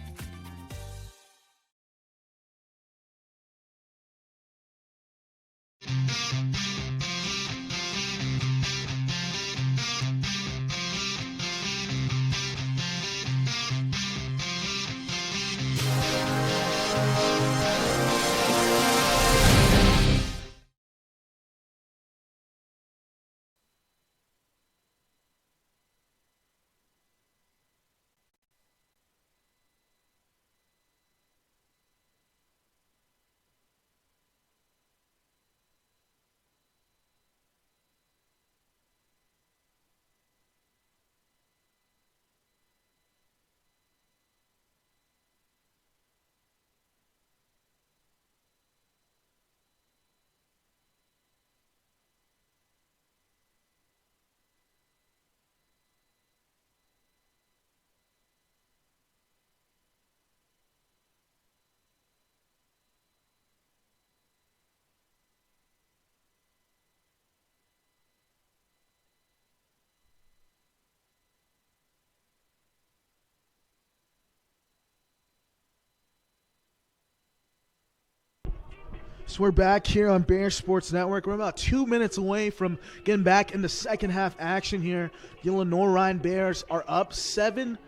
So we're back here on Bear Sports Network. We're about 2 minutes away from getting back in the second half action here. The Lenoir-Rhyne Bears are up 7-2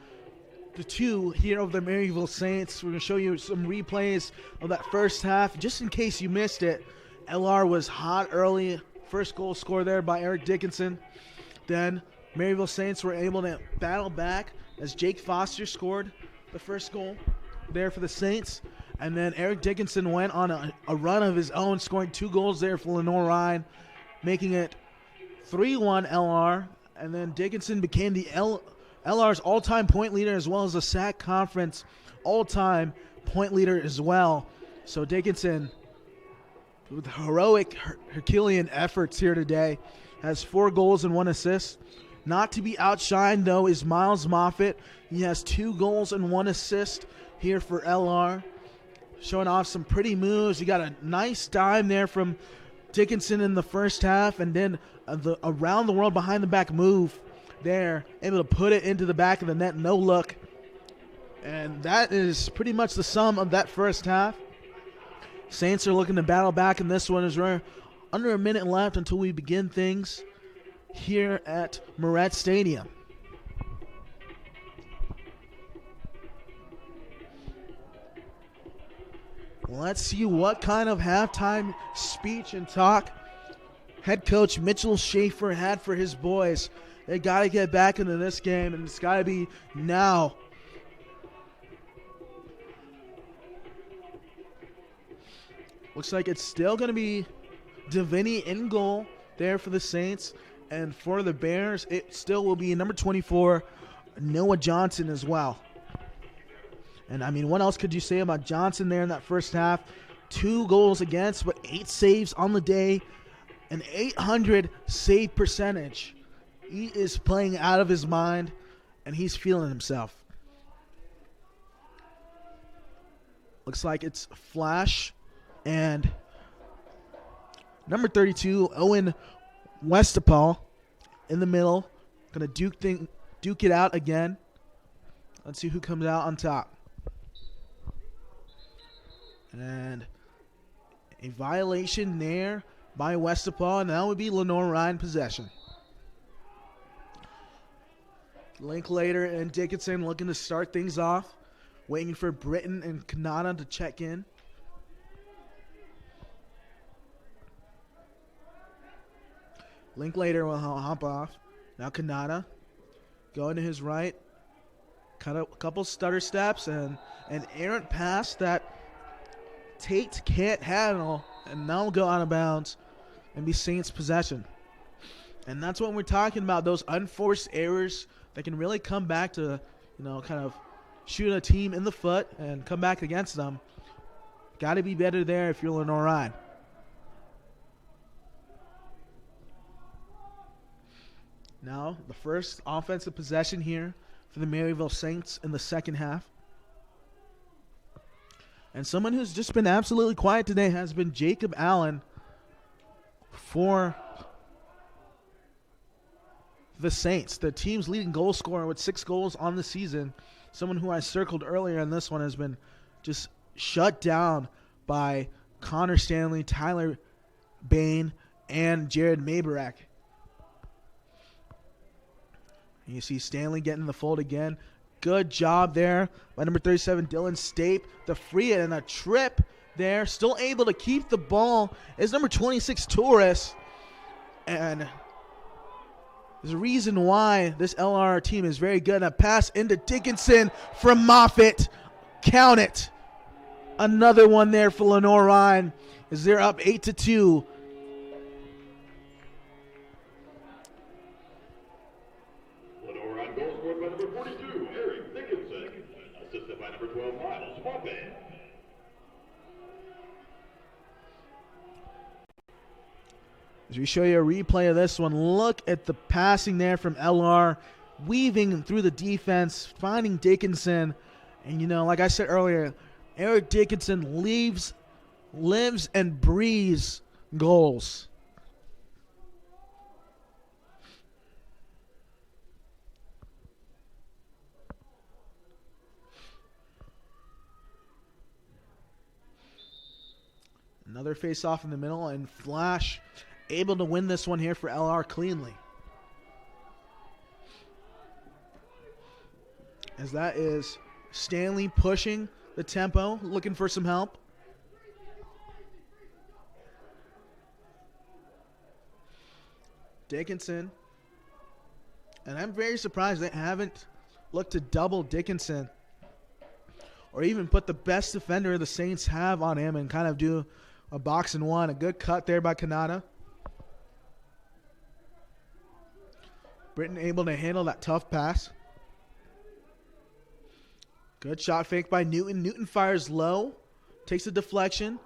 here over the Maryville Saints. We're going to show you some replays of that first half. Just in case you missed it, LR was hot early. First goal scored there by Eric Dickinson. Then Maryville Saints were able to battle back as Jake Foster scored the first goal there for the Saints. And then Eric Dickinson went on a run of his own, scoring 2 goals there for Lenoir-Rhyne, making it 3-1 LR. And then Dickinson became the LR's all-time point leader as well as the SAC Conference all-time point leader as well. So Dickinson, with heroic Herculean efforts here today, has 4 goals and 1 assist. Not to be outshined, though, is Miles Moffitt. He has 2 goals and 1 assist here for LR. Showing off some pretty moves. You got a nice dime there from Dickinson in the first half, and then the around the world behind the back move there, able to put it into the back of the net, no look. And that is pretty much the sum of that first half. Saints are looking to battle back in this one as we're under a minute left until we begin things here at Moret Stadium. Let's see what kind of halftime speech and talk head coach Mitchell Schaefer had for his boys. They got to get back into this game, and it's got to be now. Looks like it's still going to be Deviney in goal there for the Saints. And for the Bears, it still will be number 24, Noah Johnson as well. And, I mean, what else could you say about Johnson there in that first half? 2 goals against, but 8 saves on the day, an 800 save percentage. He is playing out of his mind, and he's feeling himself. Looks like it's Flash and Number 32, Owen Westapal in the middle. Going to duke it out again. Let's see who comes out on top. And a violation there by Westapal, and that would be Lenoir-Rhyne possession. Linklater and Dickinson looking to start things off. Waiting for Britton and Kanata to check in. Linklater will hop off. Now Kanata going to his right. Cut a couple stutter steps and an errant pass that Tate can't handle, and now go out of bounds and be Saints possession. And that's what we're talking about, those unforced errors that can really come back to, kind of shoot a team in the foot and come back against them. Got to be better there if you're Lenoir-Rhyne. Now, the first offensive possession here for the Maryville Saints in the second half. And someone who's just been absolutely quiet today has been Jacob Allen for the Saints, the team's leading goal scorer with 6 goals on the season. Someone who I circled earlier in this one has been just shut down by Connor Stanley, Tyler Bain, and Jared Maberek. You see Stanley getting in the fold again. Good job there by number 37, Dylan Stape. The free and a trip there. Still able to keep the ball is number 26, Torres. And there's a reason why this LR team is very good. A pass into Dickinson from Moffitt. Count it. Another one there for Lenoir-Rhyne as they're up 8-2. Lenoir-Rhyne goal scored by number 42, Eric Dickinson. Assisted by number 12, Miles Moffitt. As we show you a replay of this one, look at the passing there from LR, weaving through the defense, finding Dickinson. And, like I said earlier, Eric Dickinson lives and breathes goals. Another face-off in the middle, and Flash able to win this one here for LR cleanly. As that is Stanley pushing the tempo, looking for some help. Dickinson. And I'm very surprised they haven't looked to double Dickinson or even put the best defender the Saints have on him and kind of do a box and one. A good cut there by Kanata. Britton able to handle that tough pass. Good shot fake by Newton. Newton fires low. Takes a deflection.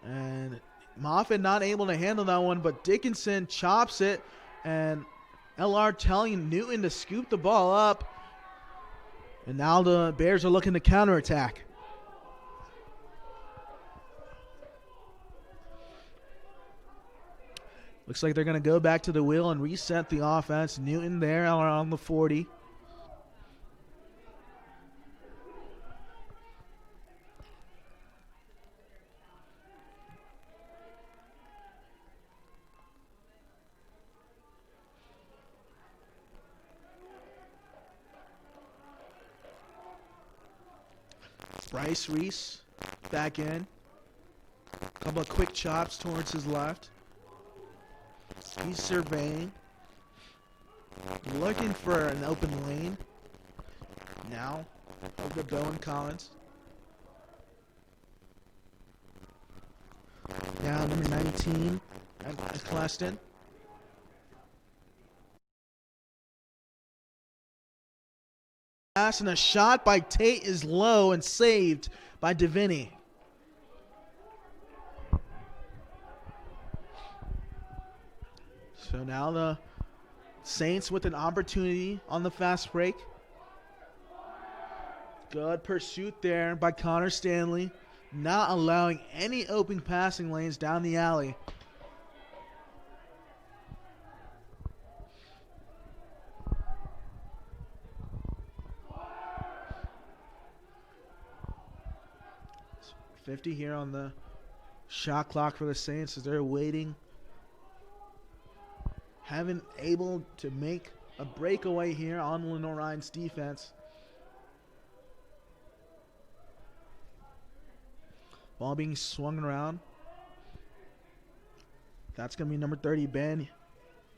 And Moffitt not able to handle that one, but Dickinson chops it. And LR telling Newton to scoop the ball up. And now the Bears are looking to counterattack. Looks like they're going to go back to the wheel and reset the offense. Newton there around the 40. Bryce Reese back in. A couple of quick chops towards his left. He's surveying. Looking for an open lane. Now, over to Bowen Collins. Now, number 19, Cleston. Pass and a shot by Tate is low and saved by Deviney. So now the Saints with an opportunity on the fast break. Good pursuit there by Connor Stanley. not allowing any open passing lanes down the alley. It's 50 here on the shot clock for the Saints as they're waiting. Haven't able to make a breakaway here on Lenoir-Rhyne's defense. Ball being swung around. That's going to be number 30, Ben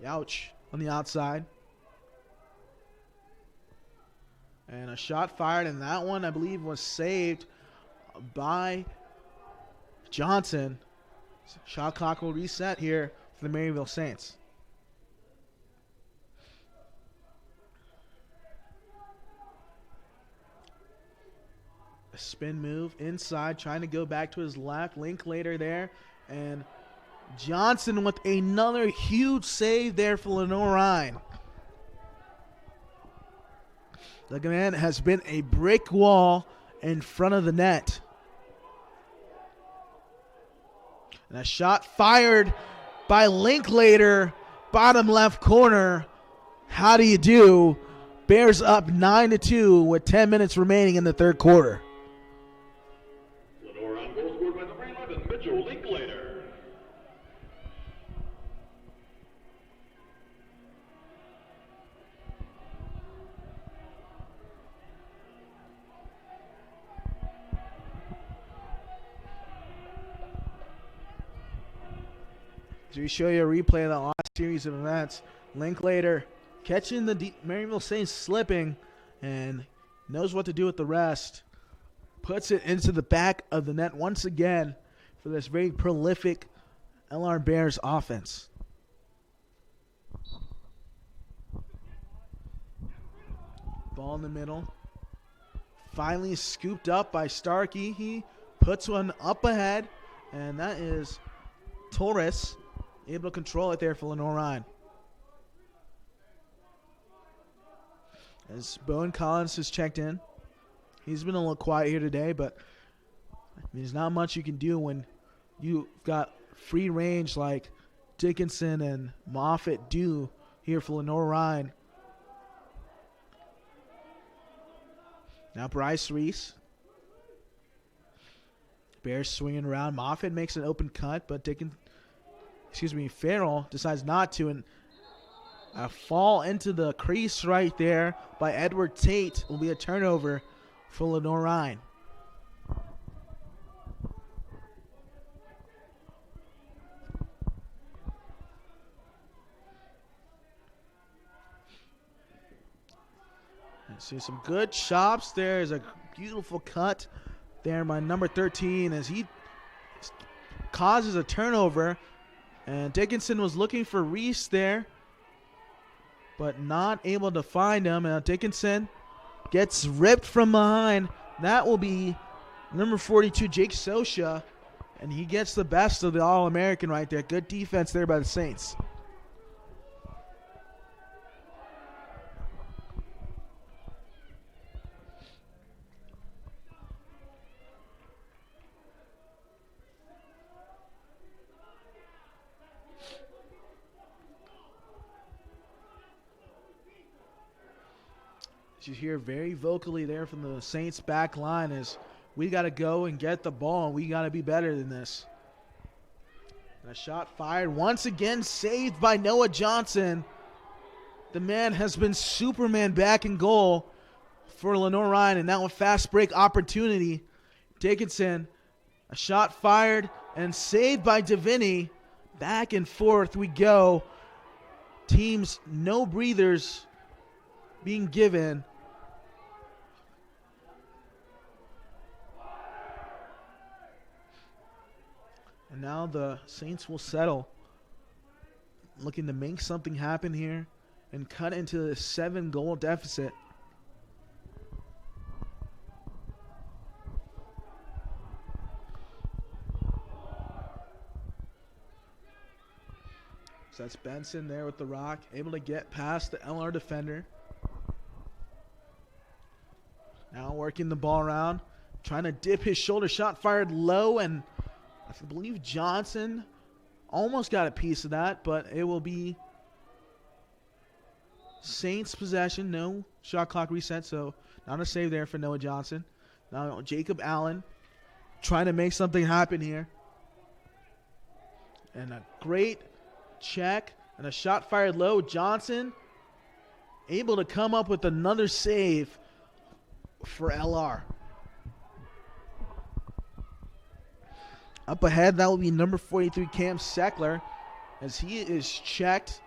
Yauch on the outside. And a shot fired, and that one, I believe, was saved by Johnson. Shot clock will reset here for the Maryville Saints. A spin move inside, trying to go back to his left. Linklater there, and Johnson with another huge save there for Lenoir-Rhyne. The man has been a brick wall in front of the net. And a shot fired by Linklater, bottom left corner. How do you do? Bears up 9-2 with 10 minutes remaining in the third quarter. Lenoir-Rhyne goal scored by number 11, Mitchell Linklater. So we show you a replay of the last series of events. Linklater catching the Maryville Saints slipping and knows what to do with the rest. Puts it into the back of the net once again for this very prolific LR Bears offense. Ball in the middle. Finally scooped up by Starkey. He puts one up ahead, and that is Torres able to control it there for Lenoir-Rhyne. As Bowen Collins has checked in. He's been a little quiet here today, but there's not much you can do when you've got free range like Dickinson and Moffitt do here for Lenoir-Rhyne. Now Bryce Reese. Bears swinging around. Moffitt makes an open cut, but Farrell decides not to, and a fall into the crease right there by Edward Tate will be a turnover for Lenoir-Rhyne. See some good chops. There's a beautiful cut there by number 13 as he causes a turnover. And Dickinson was looking for Reese there, but not able to find him. And Dickinson gets ripped from behind. That will be number 42, Jake Sosha, and he gets the best of the All-American right there. Good defense there by the Saints. You hear very vocally there from the Saints back line is we got to go and get the ball, and we got to be better than this. And a shot fired once again, saved by Noah Johnson. The man has been Superman back in goal for Lenoir-Rhyne, and now a fast break opportunity. Dickinson, a shot fired and saved by Deviney. Back and forth we go. Teams no breathers being given. And now the Saints will settle, looking to make something happen here and cut into the 7-goal deficit. So that's Benson there with the rock, able to get past the LR defender. Now working the ball around. Trying to dip his shoulder shot, fired low, and I believe Johnson almost got a piece of that, but it will be Saints possession. No shot clock reset, so not a save there for Noah Johnson. Now Jacob Allen trying to make something happen here. And a great check and a shot fired low. Johnson able to come up with another save for LR. Up ahead, that will be number 43, Cam Seckler, as he is checked.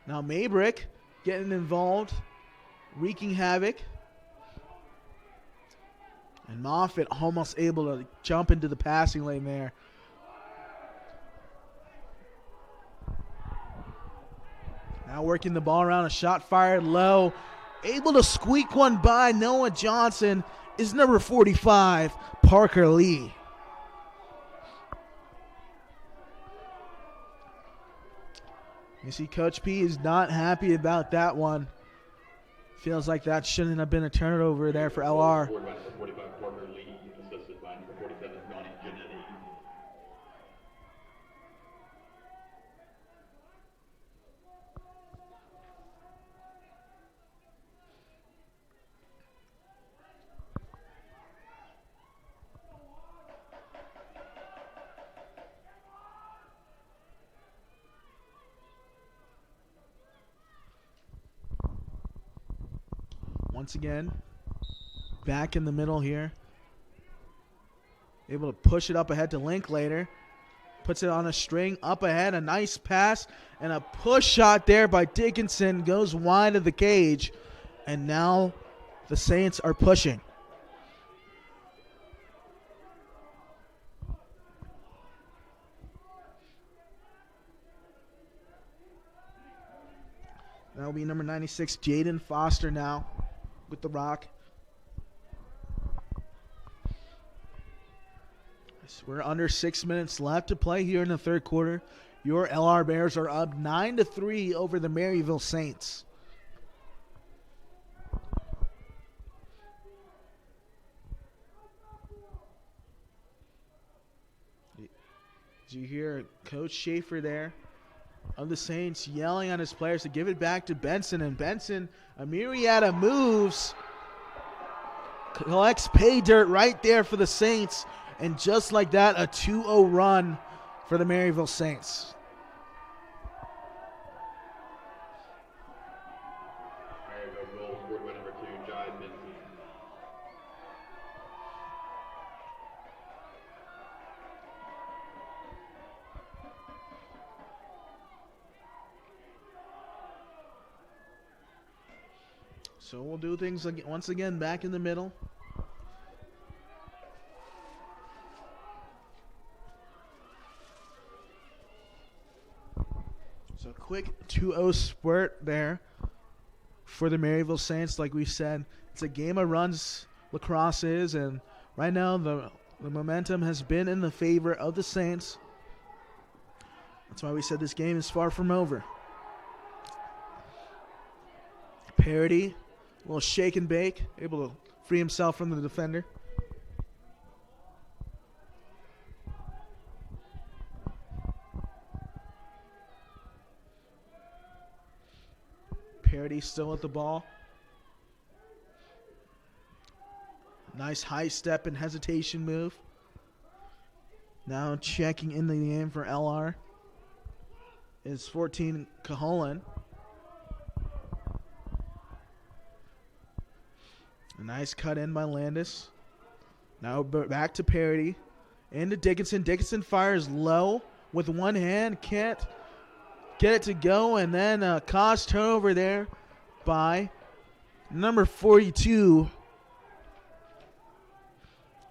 Now Maybrick getting involved, wreaking havoc. And Moffitt almost able to jump into the passing lane there. Now working the ball around, a shot fired low. Able to squeak one by Noah Johnson is number 45, Parker Lee. You see Coach P is not happy about that one. Feels like that shouldn't have been a turnover there for LR. Once again, back in the middle here. Able to push it up ahead to Linklater. Puts it on a string up ahead. A nice pass and a push shot there by Dickinson. Goes wide of the cage. And now the Saints are pushing. That will be number 96, Jaden Foster now with the rock. So we're under 6 minutes left to play here in the third quarter. Your LR Bears are up 9-3 over the Maryville Saints. Did you hear Coach Schaefer there of the Saints yelling on his players to give it back to Benson, and Benson, a myriad of moves, collects pay dirt right there for the Saints, and just like that, a 2-0 run for the Maryville Saints. Maryville goal scored by number 2, Jai Benson. So we'll do things once again back in the middle. So quick 2-0 spurt there for the Maryville Saints. Like we said, it's a game of runs, Lacrosse is, and right now the momentum has been in the favor of the Saints. That's why we said this game is far from over. Parody. A little shake and bake, able to free himself from the defender. Parody still with the ball. Nice high step and hesitation move. Now checking in the game for LR is 14 Caholen. A nice cut in by Landis. Now back to Parody. Into Dickinson. Dickinson fires low with one hand. Can't get it to go. And then a cause turnover there by number 42,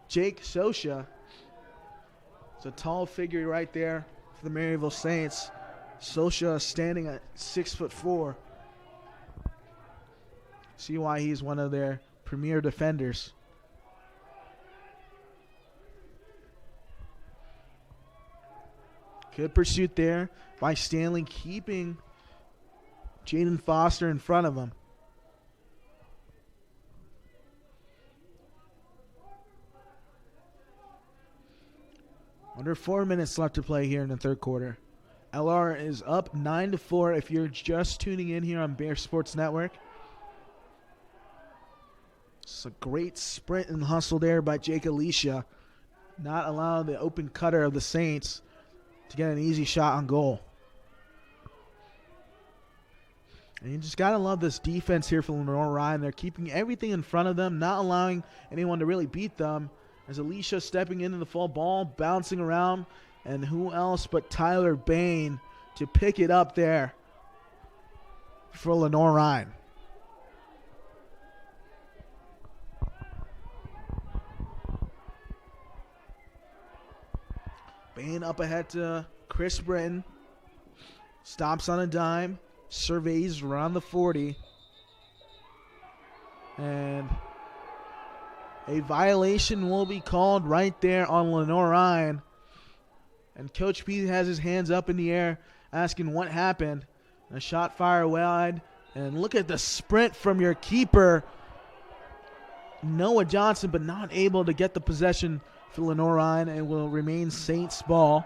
Jake Sosha. It's a tall figure right there for the Maryville Saints. Sosha standing at 6'4". See why he's one of their premier defenders. Good pursuit there by Stanley, keeping Jaden Foster in front of him. Under 4 minutes left to play here in the third quarter. LR is up 9-4 if you're just tuning in here on Bear Sports Network. It's a great sprint and hustle there by Jake Alicia, not allowing the open cutter of the Saints to get an easy shot on goal. And you just got to love this defense here for Lenoir-Rhyne. They're keeping everything in front of them, not allowing anyone to really beat them. As Alicia stepping into the full ball, bouncing around, and who else but Tyler Bain to pick it up there for Lenoir-Rhyne. Bain up ahead to Chris Britton. Stops on a dime. Surveys around the 40. And a violation will be called right there on Lenoir-Rhyne. And Coach P has his hands up in the air asking what happened. A shot fired wide. And look at the sprint from your keeper, Noah Johnson, but not able to get the possession for Lenoir-Rhyne, and will remain Saints ball.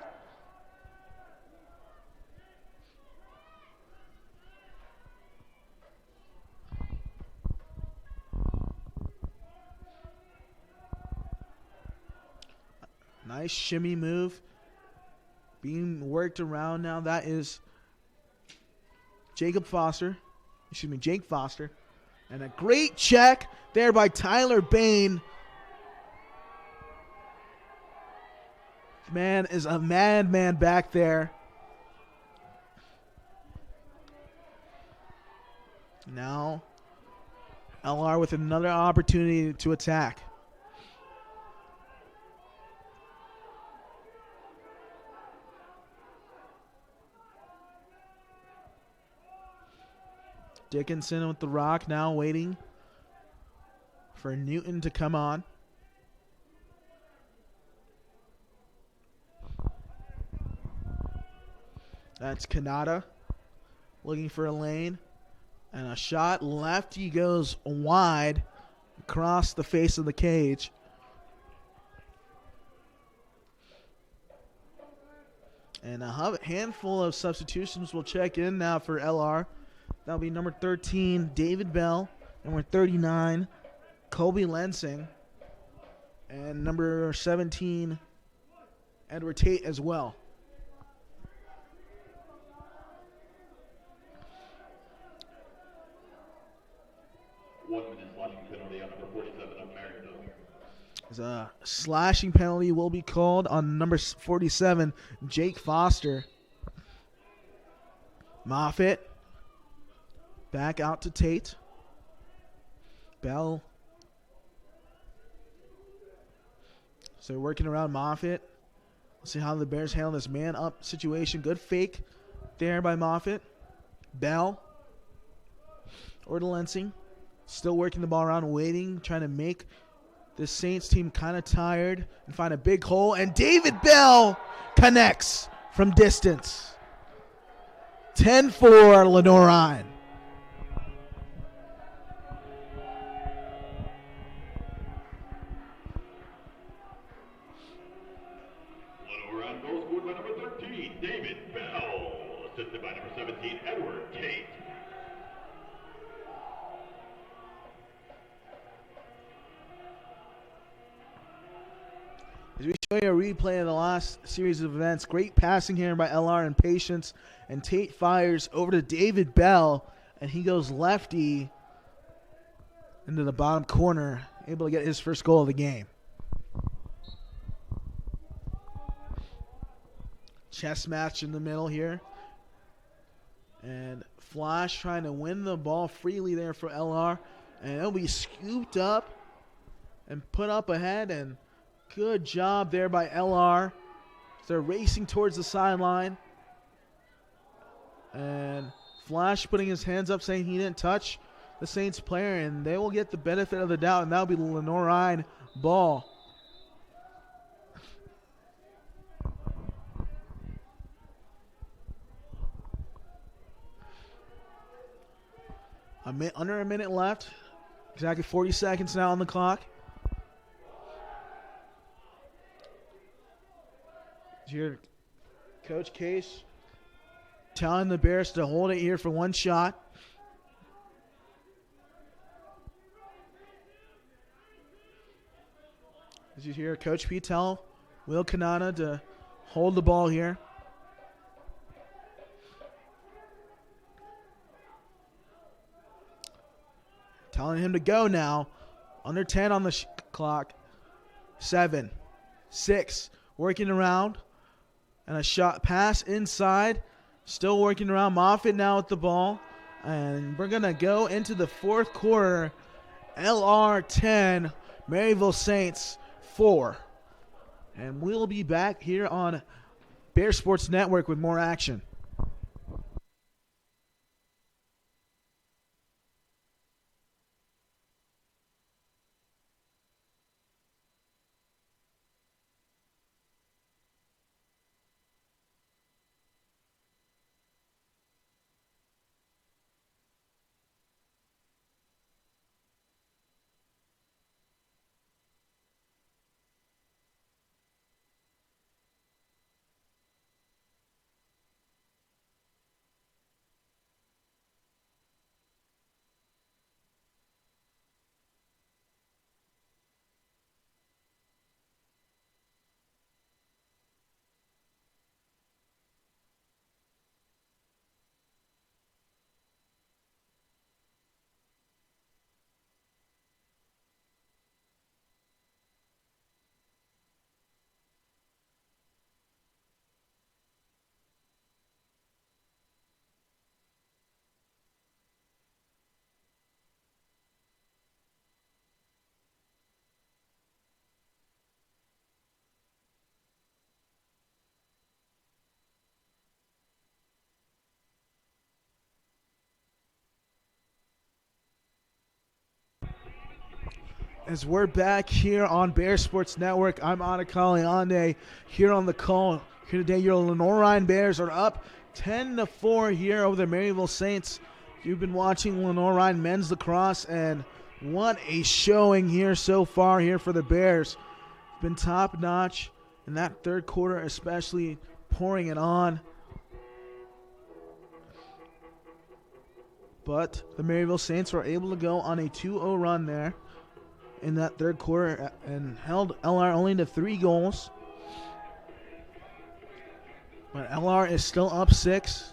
Nice shimmy move being worked around now. That is Jake Foster. And a great check there by Tyler Bain. Man is a madman back there. Now, LR with another opportunity to attack. Dickinson with the rock, now waiting for Newton to come on. That's Kanata looking for a lane. And a shot left. He goes wide across the face of the cage. And a handful of substitutions will check in now for LR. That'll be number 13, David Bell. Number 39, Colby Lensing. And number 17, Edward Tate as well. A slashing penalty will be called on number 47, Jake Foster. Moffitt back out to Tate. Bell. So working around Moffitt. Let's see how the Bears handle this man up situation. Good fake there by Moffitt. Bell. Or to Lensing. Still working the ball around, waiting, trying to make this Saints team kind of tired and find a big hole. And David Bell connects from distance. 10-4 Lenoir-Rhyne. Lenoir-Rhyne goal scored by number 13, David Bell. Assisted by number 17, Edward Tate. As we show you a replay of the last series of events, great passing here by LR and patience, and Tate fires over to David Bell, and he goes lefty into the bottom corner, able to get his first goal of the game. Chess match in the middle here, and Flash trying to win the ball freely there for LR, and it'll be scooped up and put up ahead, and good job there by LR. They're racing towards the sideline. And Flash putting his hands up saying he didn't touch the Saints player, and they will get the benefit of the doubt, and that'll be the Lenoir-Rhyne ball. Under a minute left. Exactly 40 seconds now on the clock. Here, Coach Case telling the Bears to hold it here for one shot. As you hear Coach P tell Will Kanana to hold the ball here. Telling him to go now. Under 10 on the clock. 7, 6, working around. And a shot pass inside. Still working around. Moffitt now with the ball. And we're going to go into the fourth quarter. LR 10, Maryville Saints 4. And we'll be back here on Bear Sports Network with more action. As we're back here on Bear Sports Network, I'm Anakali Ande here on the call. Here today, your Lenoir-Rhyne Bears are up 10-4 here over the Maryville Saints. You've been watching Lenoir-Rhyne men's lacrosse, and what a showing here so far here for the Bears. Been top notch in that third quarter, especially pouring it on. But the Maryville Saints were able to go on a 2-0 run there in that third quarter and held LR only to 3 goals. But LR is still up 6.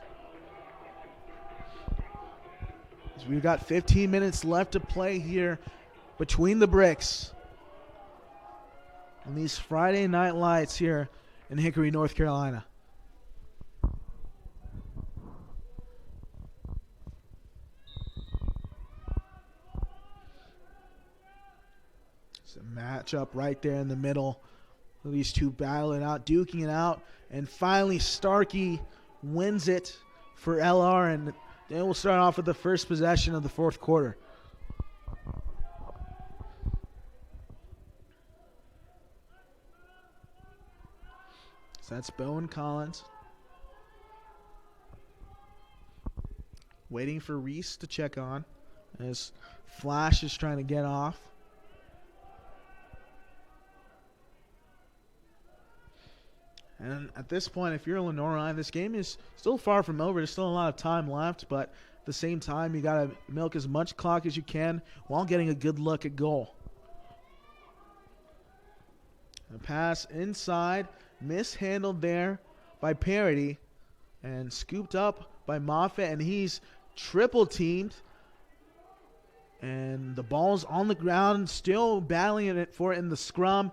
So we've got 15 minutes left to play here between the bricks on these Friday night lights here in Hickory, North Carolina. It's a matchup right there in the middle. These two battling it out, duking it out, and finally Starkey wins it for LR, and then we'll start off with the first possession of the fourth quarter. So that's Bowen Collins. Waiting for Reese to check on as Flash is trying to get off. And at this point, if you're Lenoir-Rhyne, this game is still far from over. There's still a lot of time left, but at the same time, you got to milk as much clock as you can while getting a good look at goal. A pass inside, mishandled there by Parity, and scooped up by Moffitt, and he's triple teamed. And the ball's on the ground, still battling it for it in the scrum.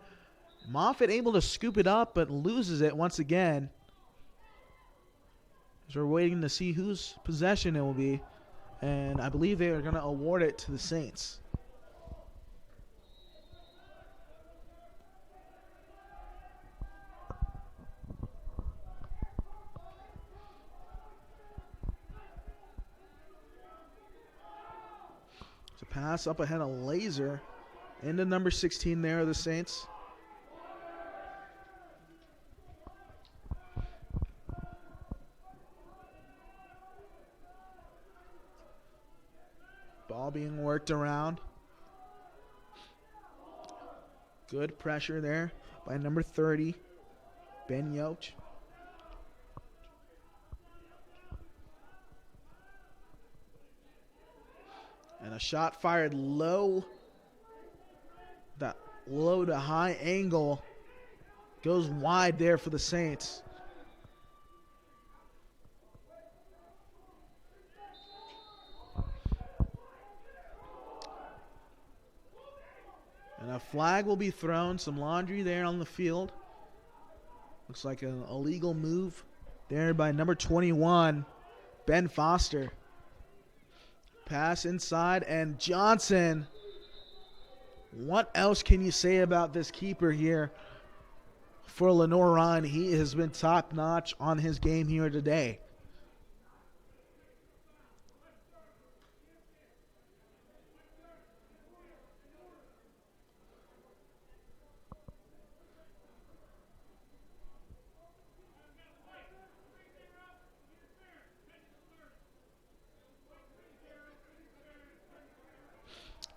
Moffitt able to scoop it up, but loses it once again. As we're waiting to see whose possession it will be. And I believe they are going to award it to the Saints. It's a pass up ahead of Laser into number 16 there, the Saints. Ball being worked around. Good pressure there by number 30. Ben Yoch. And a shot fired low. That low to high angle goes wide there for the Saints. And a flag will be thrown. Some laundry there on the field. Looks like an illegal move there by number 21, Ben Foster. Pass inside, and Johnson. What else can you say about this keeper here for Lenoir-Rhyne? He has been top-notch on his game here today.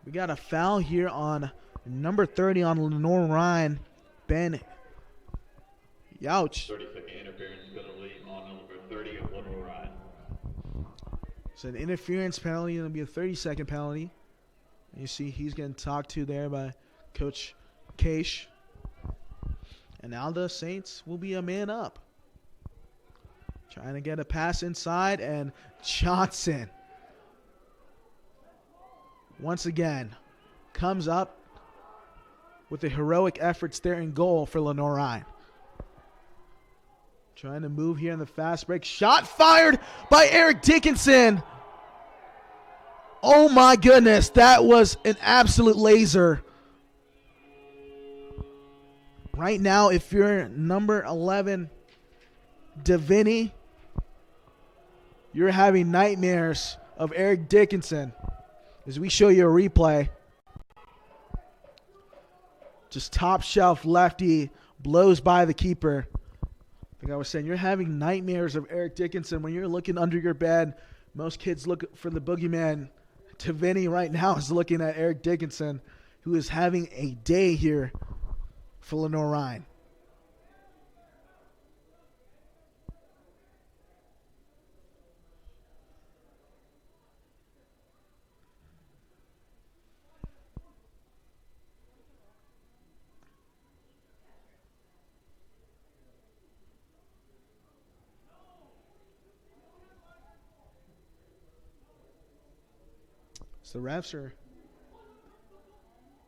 We got a foul here on number 30 on Lenoir-Rhyne, Ben Youch. 30-second interference penalty on number 30 of Lenoir-Rhyne. It's an interference penalty. It'll be a 30-second penalty. You see he's getting talked to there by Coach Case. And now the Saints will be a man up. Trying to get a pass inside, and Johnson once again comes up with the heroic efforts there in goal for Lenoir-Rhyne. Trying to move here in the fast break. Shot fired by Eric Dickinson. Oh my goodness, that was an absolute laser. Right now, if you're number 11, Deviney, you're having nightmares of Eric Dickinson. As we show you a replay, just top shelf lefty blows by the keeper. Like I was saying, you're having nightmares of Eric Dickinson when you're looking under your bed. Most kids look for the boogeyman. Deviney right now is looking at Eric Dickinson, who is having a day here for Lenoir-Rhyne. So the refs are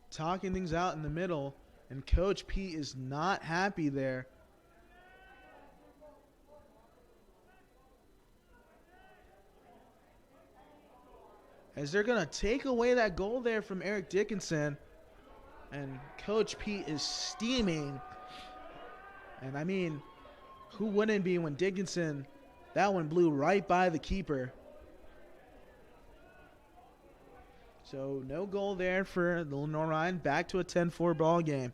talking things out in the middle, and Coach P is not happy there. As they're going to take away that goal there from Eric Dickinson, and Coach P is steaming. And I mean, who wouldn't be when Dickinson, that one blew right by the keeper. So no goal there for the Lenoir-Rhyne. Back to a 10-4 ball game.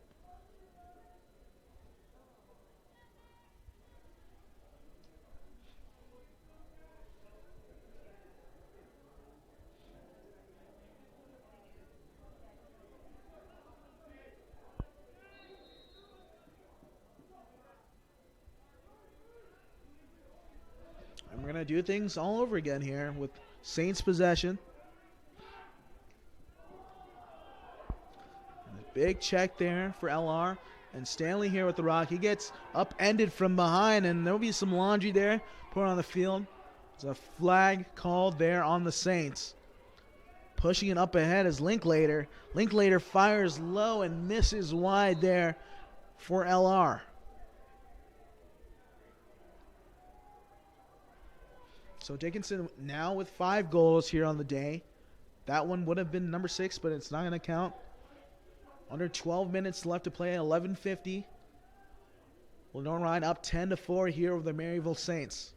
And we're going to do things all over again here with Saints possession. Big check there for LR. And Stanley here with the rock. He gets upended from behind, and there'll be some laundry there put on the field. There's a flag called there on the Saints. Pushing it up ahead is Linklater. Linklater fires low and misses wide there for LR. So Dickinson now with 5 goals here on the day. That one would have been number 6, but it's not going to count. Under 12 minutes left to play, 11:50. Lenoir-Rhyne up 10-4 here over the Maryville Saints.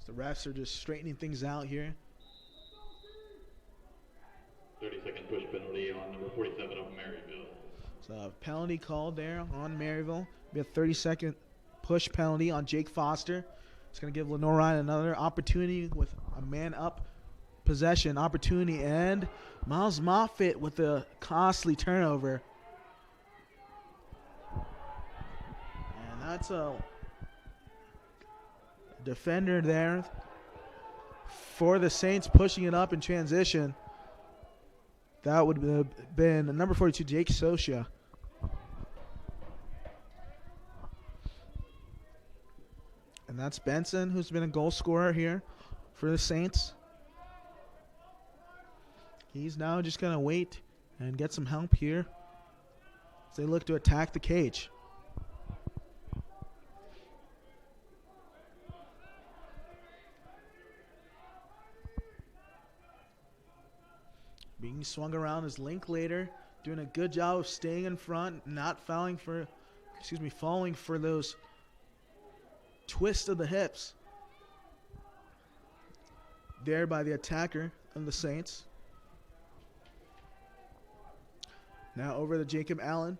The refs are just straightening things out here. 30-second push penalty on number 47 of Maryville. So a penalty called there on Maryville. Be a 30-second push penalty on Jake Foster. It's going to give Lenoir-Rhyne another opportunity with a man-up possession opportunity. And Miles Moffitt with a costly turnover. And that's a defender there for the Saints pushing it up in transition. That would have been number 42, Jake Socia. And that's Benson, who's been a goal scorer here for the Saints. He's now just going to wait and get some help here as they look to attack the cage. Being swung around is Linklater, doing a good job of staying in front, not falling for those twists of the hips there by the attacker of the Saints. Now over to Jacob Allen.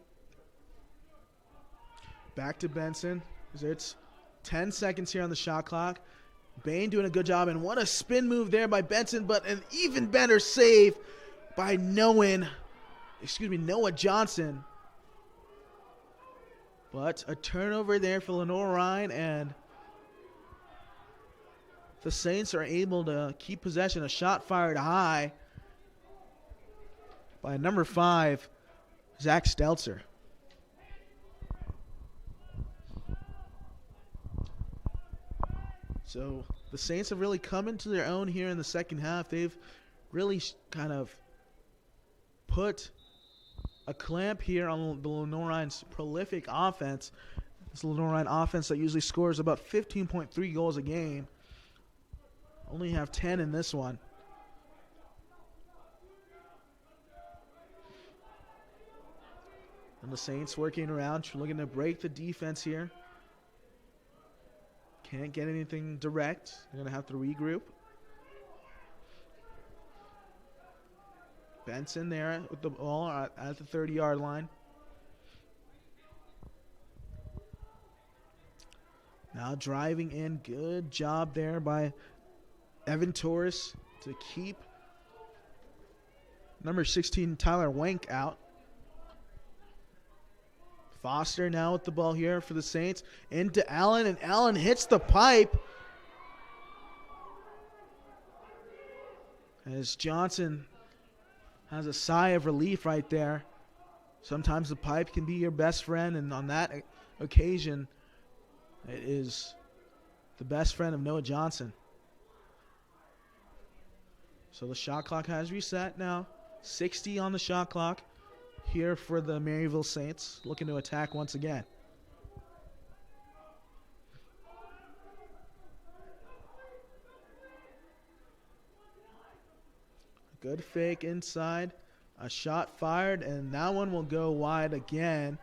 Back to Benson. It's 10 seconds here on the shot clock. Bain doing a good job, and what a spin move there by Benson, but an even better save by Noah Johnson. But a turnover there for Lenoir-Rhyne, and the Saints are able to keep possession. A shot fired high by number 5, Zach Stelzer. So the Saints have really come into their own here in the second half. They've really kind of put a clamp here on the Lenoir-Rhyne's prolific offense. This Lenoir-Rhyne offense that usually scores about 15.3 goals a game. Only have 10 in this one. And the Saints working around, looking to break the defense here. Can't get anything direct. They're going to have to regroup. Benson there with the ball at the 30-yard line. Now driving in. Good job there by Evan Torres to keep number 16 Tyler Wank out. Foster now with the ball here for the Saints. Into Allen, and Allen hits the pipe. As Johnson has a sigh of relief right there. Sometimes the pipe can be your best friend, and on that occasion, it is the best friend of Noah Johnson. So the shot clock has reset now. 60 on the shot clock here for the Maryville Saints, looking to attack once again. Good fake inside. A shot fired, and that one will go wide again.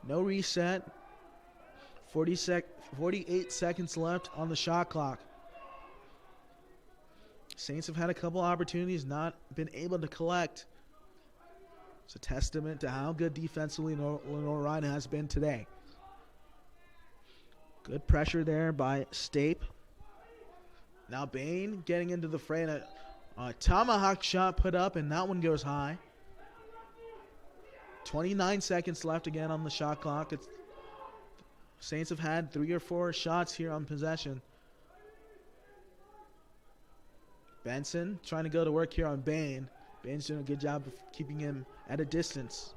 No reset. 48 seconds left on the shot clock. Saints have had a couple opportunities, not been able to collect. It's a testament to how good defensively Lenoir-Rhyne has been today. Good pressure there by Stape. Now Bain getting into the fray. A tomahawk shot put up, and that one goes high. 29 seconds left again on the shot clock. Saints have had 3 or 4 shots here on possession. Benson trying to go to work here on Bain. Bain's doing a good job of keeping him at a distance.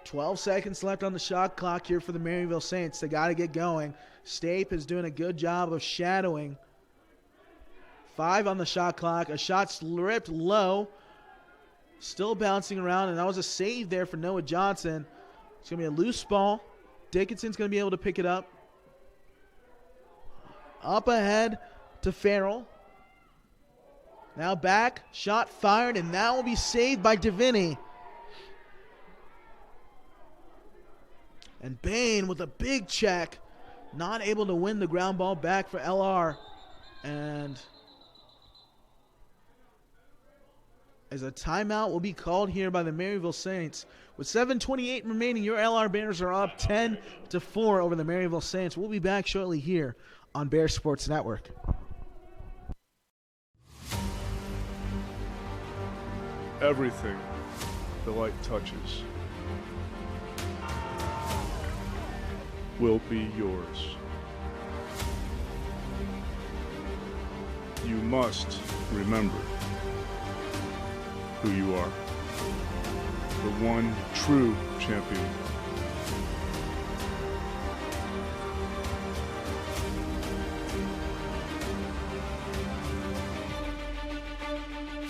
12 seconds left on the shot clock here for the Maryville Saints. They got to get going. Stape is doing a good job of shadowing. 5 on the shot clock. A shot slipped low. Still bouncing around, and that was a save there for Noah Johnson. It's going to be a loose ball. Dickinson's going to be able to pick it up. Up ahead to Farrell. Now back, shot fired, and that will be saved by Davini. And Bain with a big check not able to win the ground ball back for LR. And as a timeout will be called here by the Maryville Saints. With 7:28 remaining, your LR Bears are up 10-4 over the Maryville Saints. We'll be back shortly here on Bear Sports Network. Everything the light touches will be yours. You must remember who you are. The one true champion.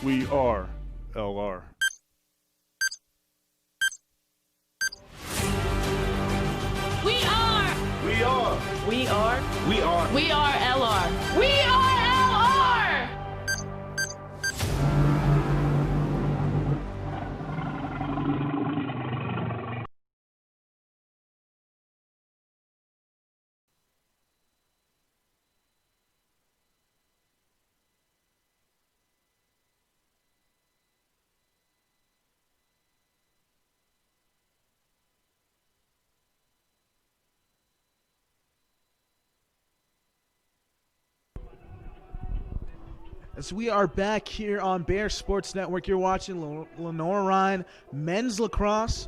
We are LR. We are. We are. We are. We are. We are LR. We are LR. As we are back here on Bear Sports Network, you're watching Lenoir-Rhyne men's lacrosse.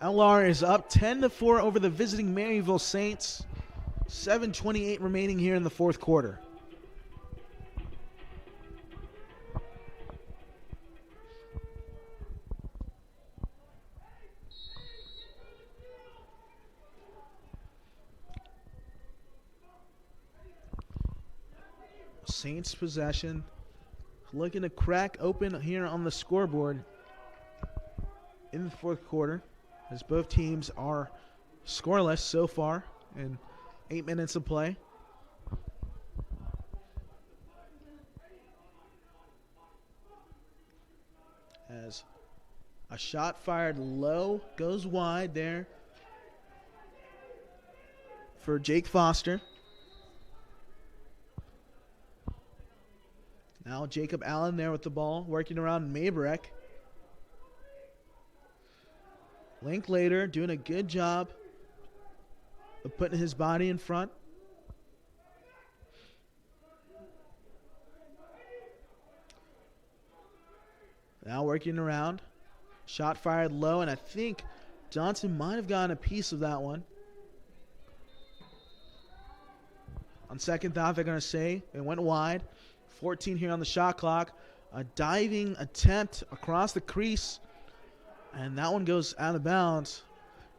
LR is up 10-4 over the visiting Maryville Saints. 7:28 remaining here in the fourth quarter. Saints possession. Looking to crack open here on the scoreboard in the fourth quarter, as both teams are scoreless so far in 8 minutes of play. As a shot fired low goes wide there for Jake Foster. Now Jacob Allen there with the ball, working around Maybrek. Linklater doing a good job of putting his body in front. Now working around. Shot fired low, and I think Johnson might have gotten a piece of that one. On second thought, they're going to say it went wide. 14 here on the shot clock. A diving attempt across the crease, and that one goes out of bounds.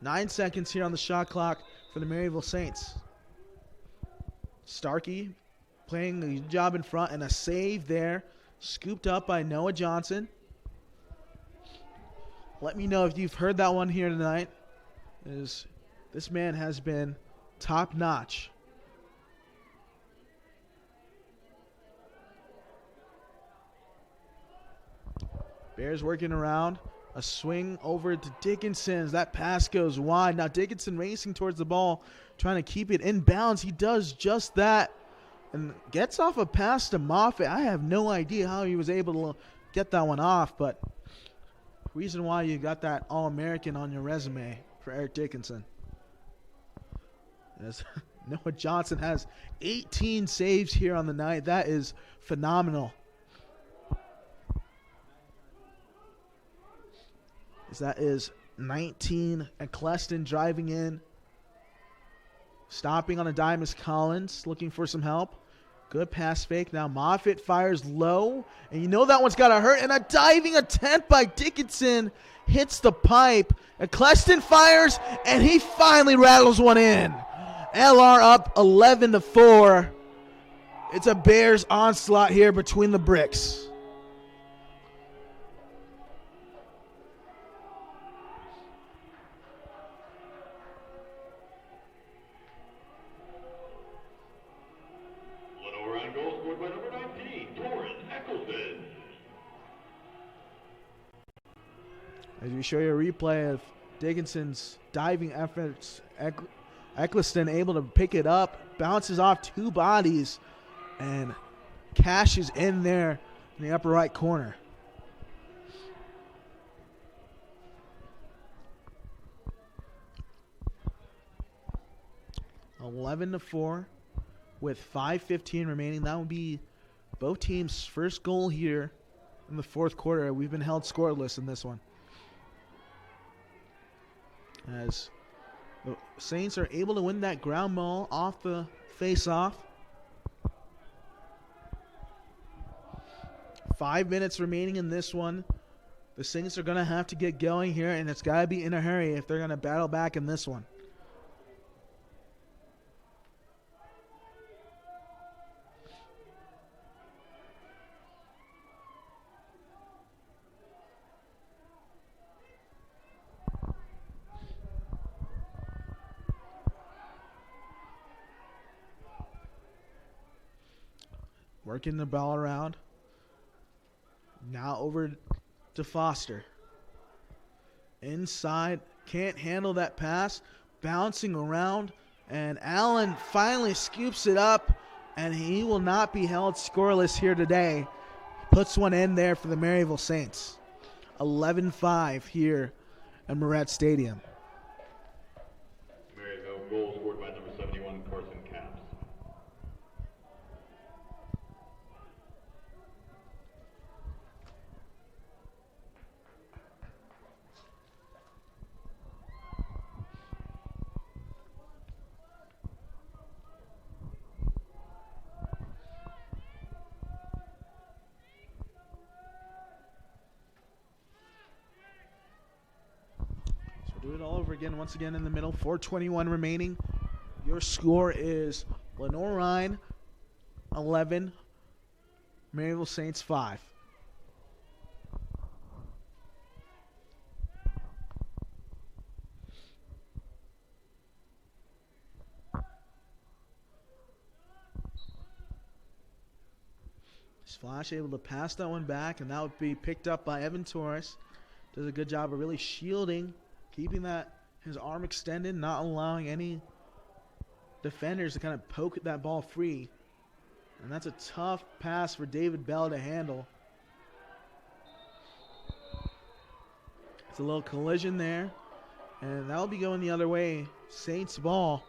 9 seconds here on the shot clock for the Maryville Saints. Starkey playing the job in front, and a save there. Scooped up by Noah Johnson. Let me know if you've heard that one here tonight. This man has been top notch. Bears working around. A swing over to Dickinson. That pass goes wide. Now Dickinson racing towards the ball, trying to keep it in bounds. He does just that and gets off a pass to Moffitt. I have no idea how he was able to get that one off, but reason why you got that All-American on your resume for Eric Dickinson. As Noah Johnson has 18 saves here on the night. That is phenomenal. That is 19. And Cleston driving in. Stopping on a dime is Collins, looking for some help. Good pass fake. Now Moffitt fires low. And you know that one's got to hurt. And a diving attempt by Dickinson hits the pipe. And Cleston fires, and he finally rattles one in. LR up 11-4. It's a Bears onslaught here between the bricks. Lenoir-Rhyne goal scored by number 19, Torrin Eccleston. As we show you a replay of Dickinson's diving efforts, Eccleston able to pick it up, bounces off two bodies, and cashes in there in the upper right corner. (11-4) with 5:15 remaining. That would be both teams' first goal here in the fourth quarter. We've been held scoreless in this one, as the Saints are able to win that ground ball off the face-off. 5 minutes remaining in this one. The Saints are going to have to get going here, and it's got to be in a hurry if they're going to battle back in this one. Working the ball around. Now over to Foster. Inside, can't handle that pass. Bouncing around, and Allen finally scoops it up, and he will not be held scoreless here today. Puts one in there for the Maryville Saints. 11-5 here at Moret Stadium. Maryville goal scored by number 71, Carson Capps. Do it all over again, once again in the middle. 4:21 remaining. Your score is Lenoir-Rhyne 11, Maryville Saints 5. Flash able to pass that one back, and that would be picked up by Evan Torres. Does a good job of really shielding, keeping that his arm extended, not allowing any defenders to kind of poke that ball free. And that's a tough pass for David Bell to handle. It's a little collision there, and that'll be going the other way. Saints ball.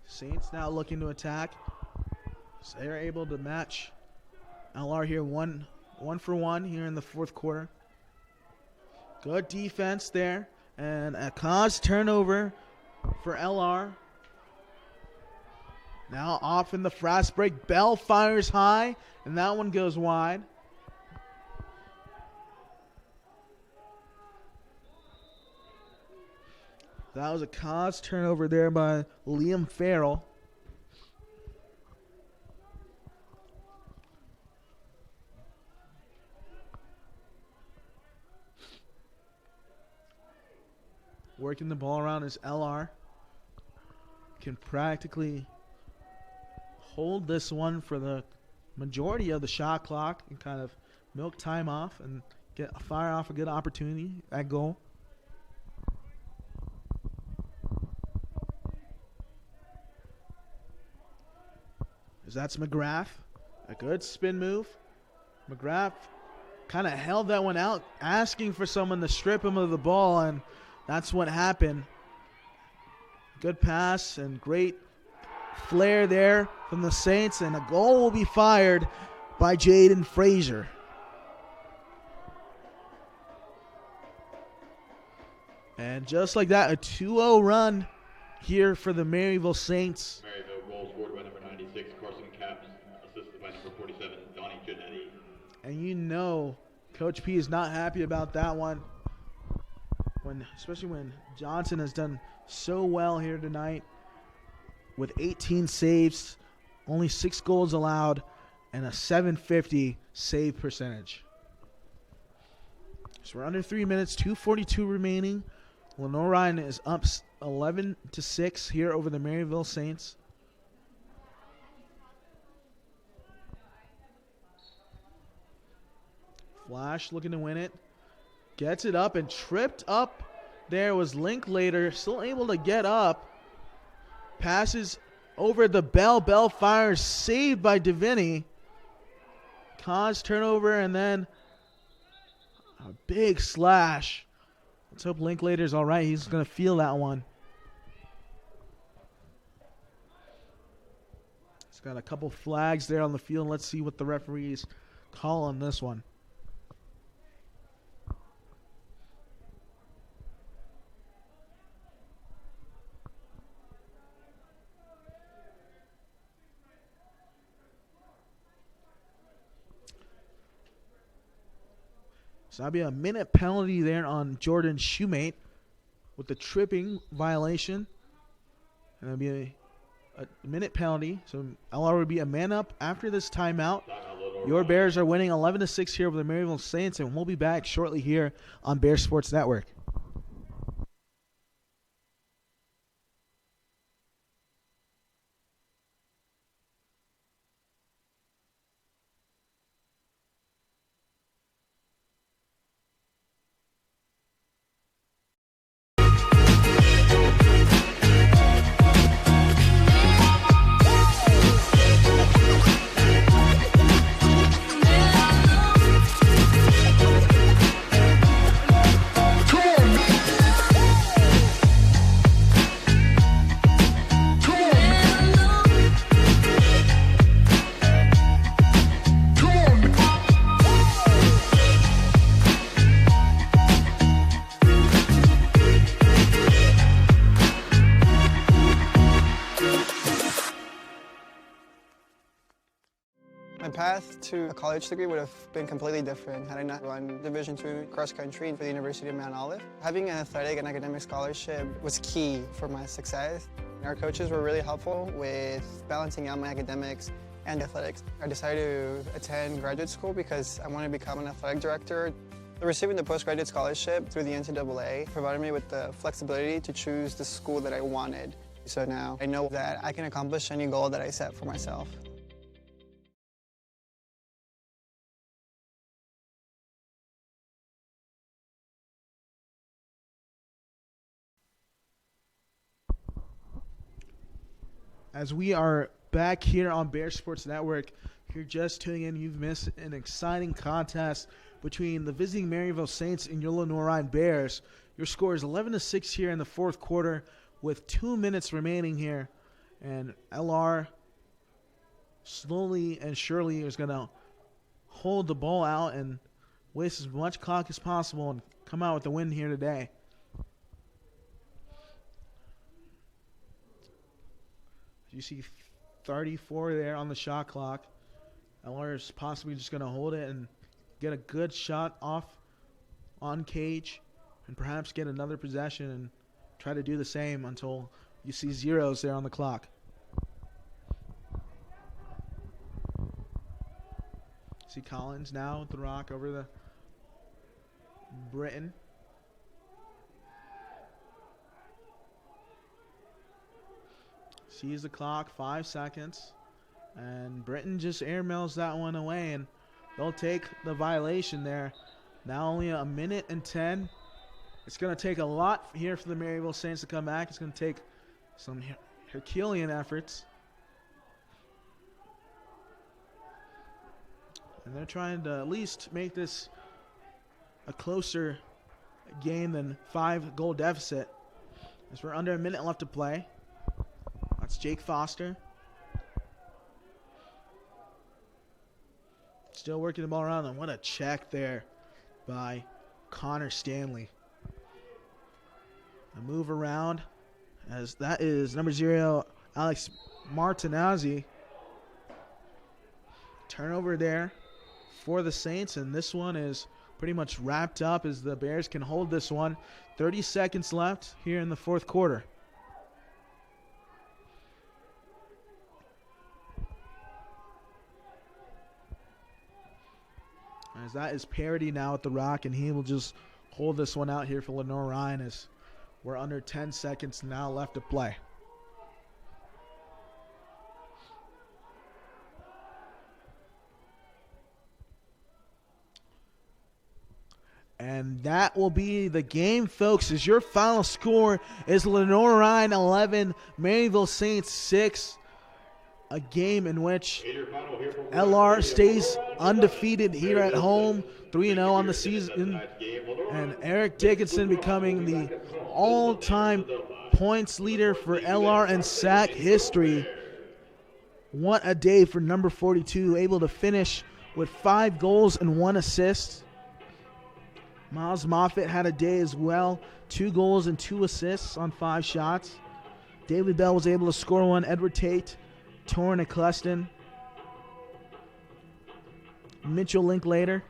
Saints now looking to attack. So they're able to match LR here one for one here in the fourth quarter. Good defense there. And a cause turnover for LR. Now off in the fast break. Bell fires high, and that one goes wide. That was a cause turnover there by Liam Farrell. Working the ball around is LR. Can practically hold this one for the majority of the shot clock and kind of milk time off and fire off a good opportunity at goal. That's McGrath. A good spin move. McGrath kind of held that one out, asking for someone to strip him of the ball, and that's what happened. Good pass and great flair there from the Saints, and a goal will be fired by Jaden Frazier. And just like that, a 2-0 run here for the Maryville Saints. Maryville goal scored by number 96, Carson Capps, assisted by number 47, Donnie Giannetti. And you know Coach P is not happy about that one, especially when Johnson has done so well here tonight with 18 saves, only 6 goals allowed, and a .750 save percentage. So we're under 3 minutes, 2:42 remaining. Lenoir-Rhyne is up 11-6 here over the Maryville Saints. Flash looking to win it. Gets it up and tripped up. There was Linklater, still able to get up. Passes over the Bell. Bell fires, saved by Deviney. Cause turnover and then a big slash. Let's hope Linklater's all right. He's going to feel that one. He's got a couple flags there on the field. Let's see what the referees call on this one. So that'll be a minute penalty there on Jordan Shoemate with the tripping violation. And it'll be a minute penalty. So LR would be a man up after this timeout. Your Bears are winning 11-6 here over the Maryville Saints, and we'll be back shortly here on Bear Sports Network. My path to a college degree would have been completely different had I not run Division II cross country for the University of Mount Olive. Having an athletic and academic scholarship was key for my success. Our coaches were really helpful with balancing out my academics and athletics. I decided to attend graduate school because I wanted to become an athletic director. Receiving the postgraduate scholarship through the NCAA provided me with the flexibility to choose the school that I wanted. So now I know that I can accomplish any goal that I set for myself. As we are back here on Bear Sports Network, if you're just tuning in, you've missed an exciting contest between the visiting Maryville Saints and your Lenoir-Rhyne Bears. Your score is 11-6 here in the fourth quarter with 2 minutes remaining here. And LR slowly and surely is going to hold the ball out and waste as much clock as possible and come out with the win here today. You see 34 there on the shot clock. LR is possibly just going to hold it and get a good shot off on cage and perhaps get another possession and try to do the same until you see zeros there on the clock. See Collins now with the rock over the Britton. Sees the clock, 5 seconds. And Britton just airmails that one away, and they'll take the violation there. Now only a minute and 10. It's going to take a lot here for the Maryville Saints to come back. It's going to take some Herculean efforts. And they're trying to at least make this a closer game than 5-goal deficit. As we're under a minute left to play. That's Jake Foster. Still working the ball around, and what a check there by Connor Stanley. A move around, as that is number 0, Alex Martinazzi. Turnover there for the Saints, and this one is pretty much wrapped up as the Bears can hold this one. 30 seconds left here in the fourth quarter. As that is Parody now at the rock, and he will just hold this one out here for Lenoir-Rhyne as we're under 10 seconds now left to play. And that will be the game, folks, as your final score is Lenoir-Rhyne 11, Maryville Saints 6. A game in which LR stays undefeated here at home, 3-0 on the season. And Eric Dickinson becoming the all-time points leader for LR and SAC history. What a day for number 42, able to finish with 5 goals and 1 assist. Miles Moffitt had a day as well, 2 goals and 2 assists on 5 shots. David Bell was able to score 1. Edward Tate, Torrin Eccleston, Mitchell Linklater.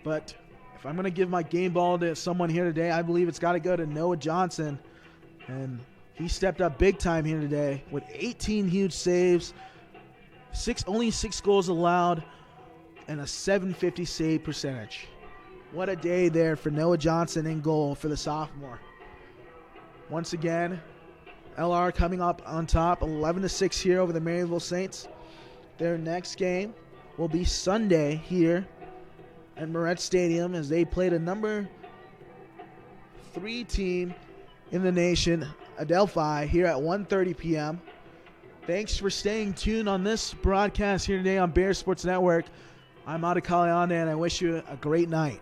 But if I'm going to give my game ball to someone here today, I believe it's got to go to Noah Johnson. And he stepped up big time here today with 18 huge saves, only 6 goals allowed, and a .750 save percentage. What a day there for Noah Johnson in goal for the sophomore. Once again, LR coming up on top, 11-6 here over the Maryville Saints. Their next game will be Sunday here at Moretz Stadium as they played a number 3 team in the nation, Adelphi, here at 1:30 p.m. Thanks for staying tuned on this broadcast here today on Bear Sports Network. I'm Adekale Ande, and I wish you a great night.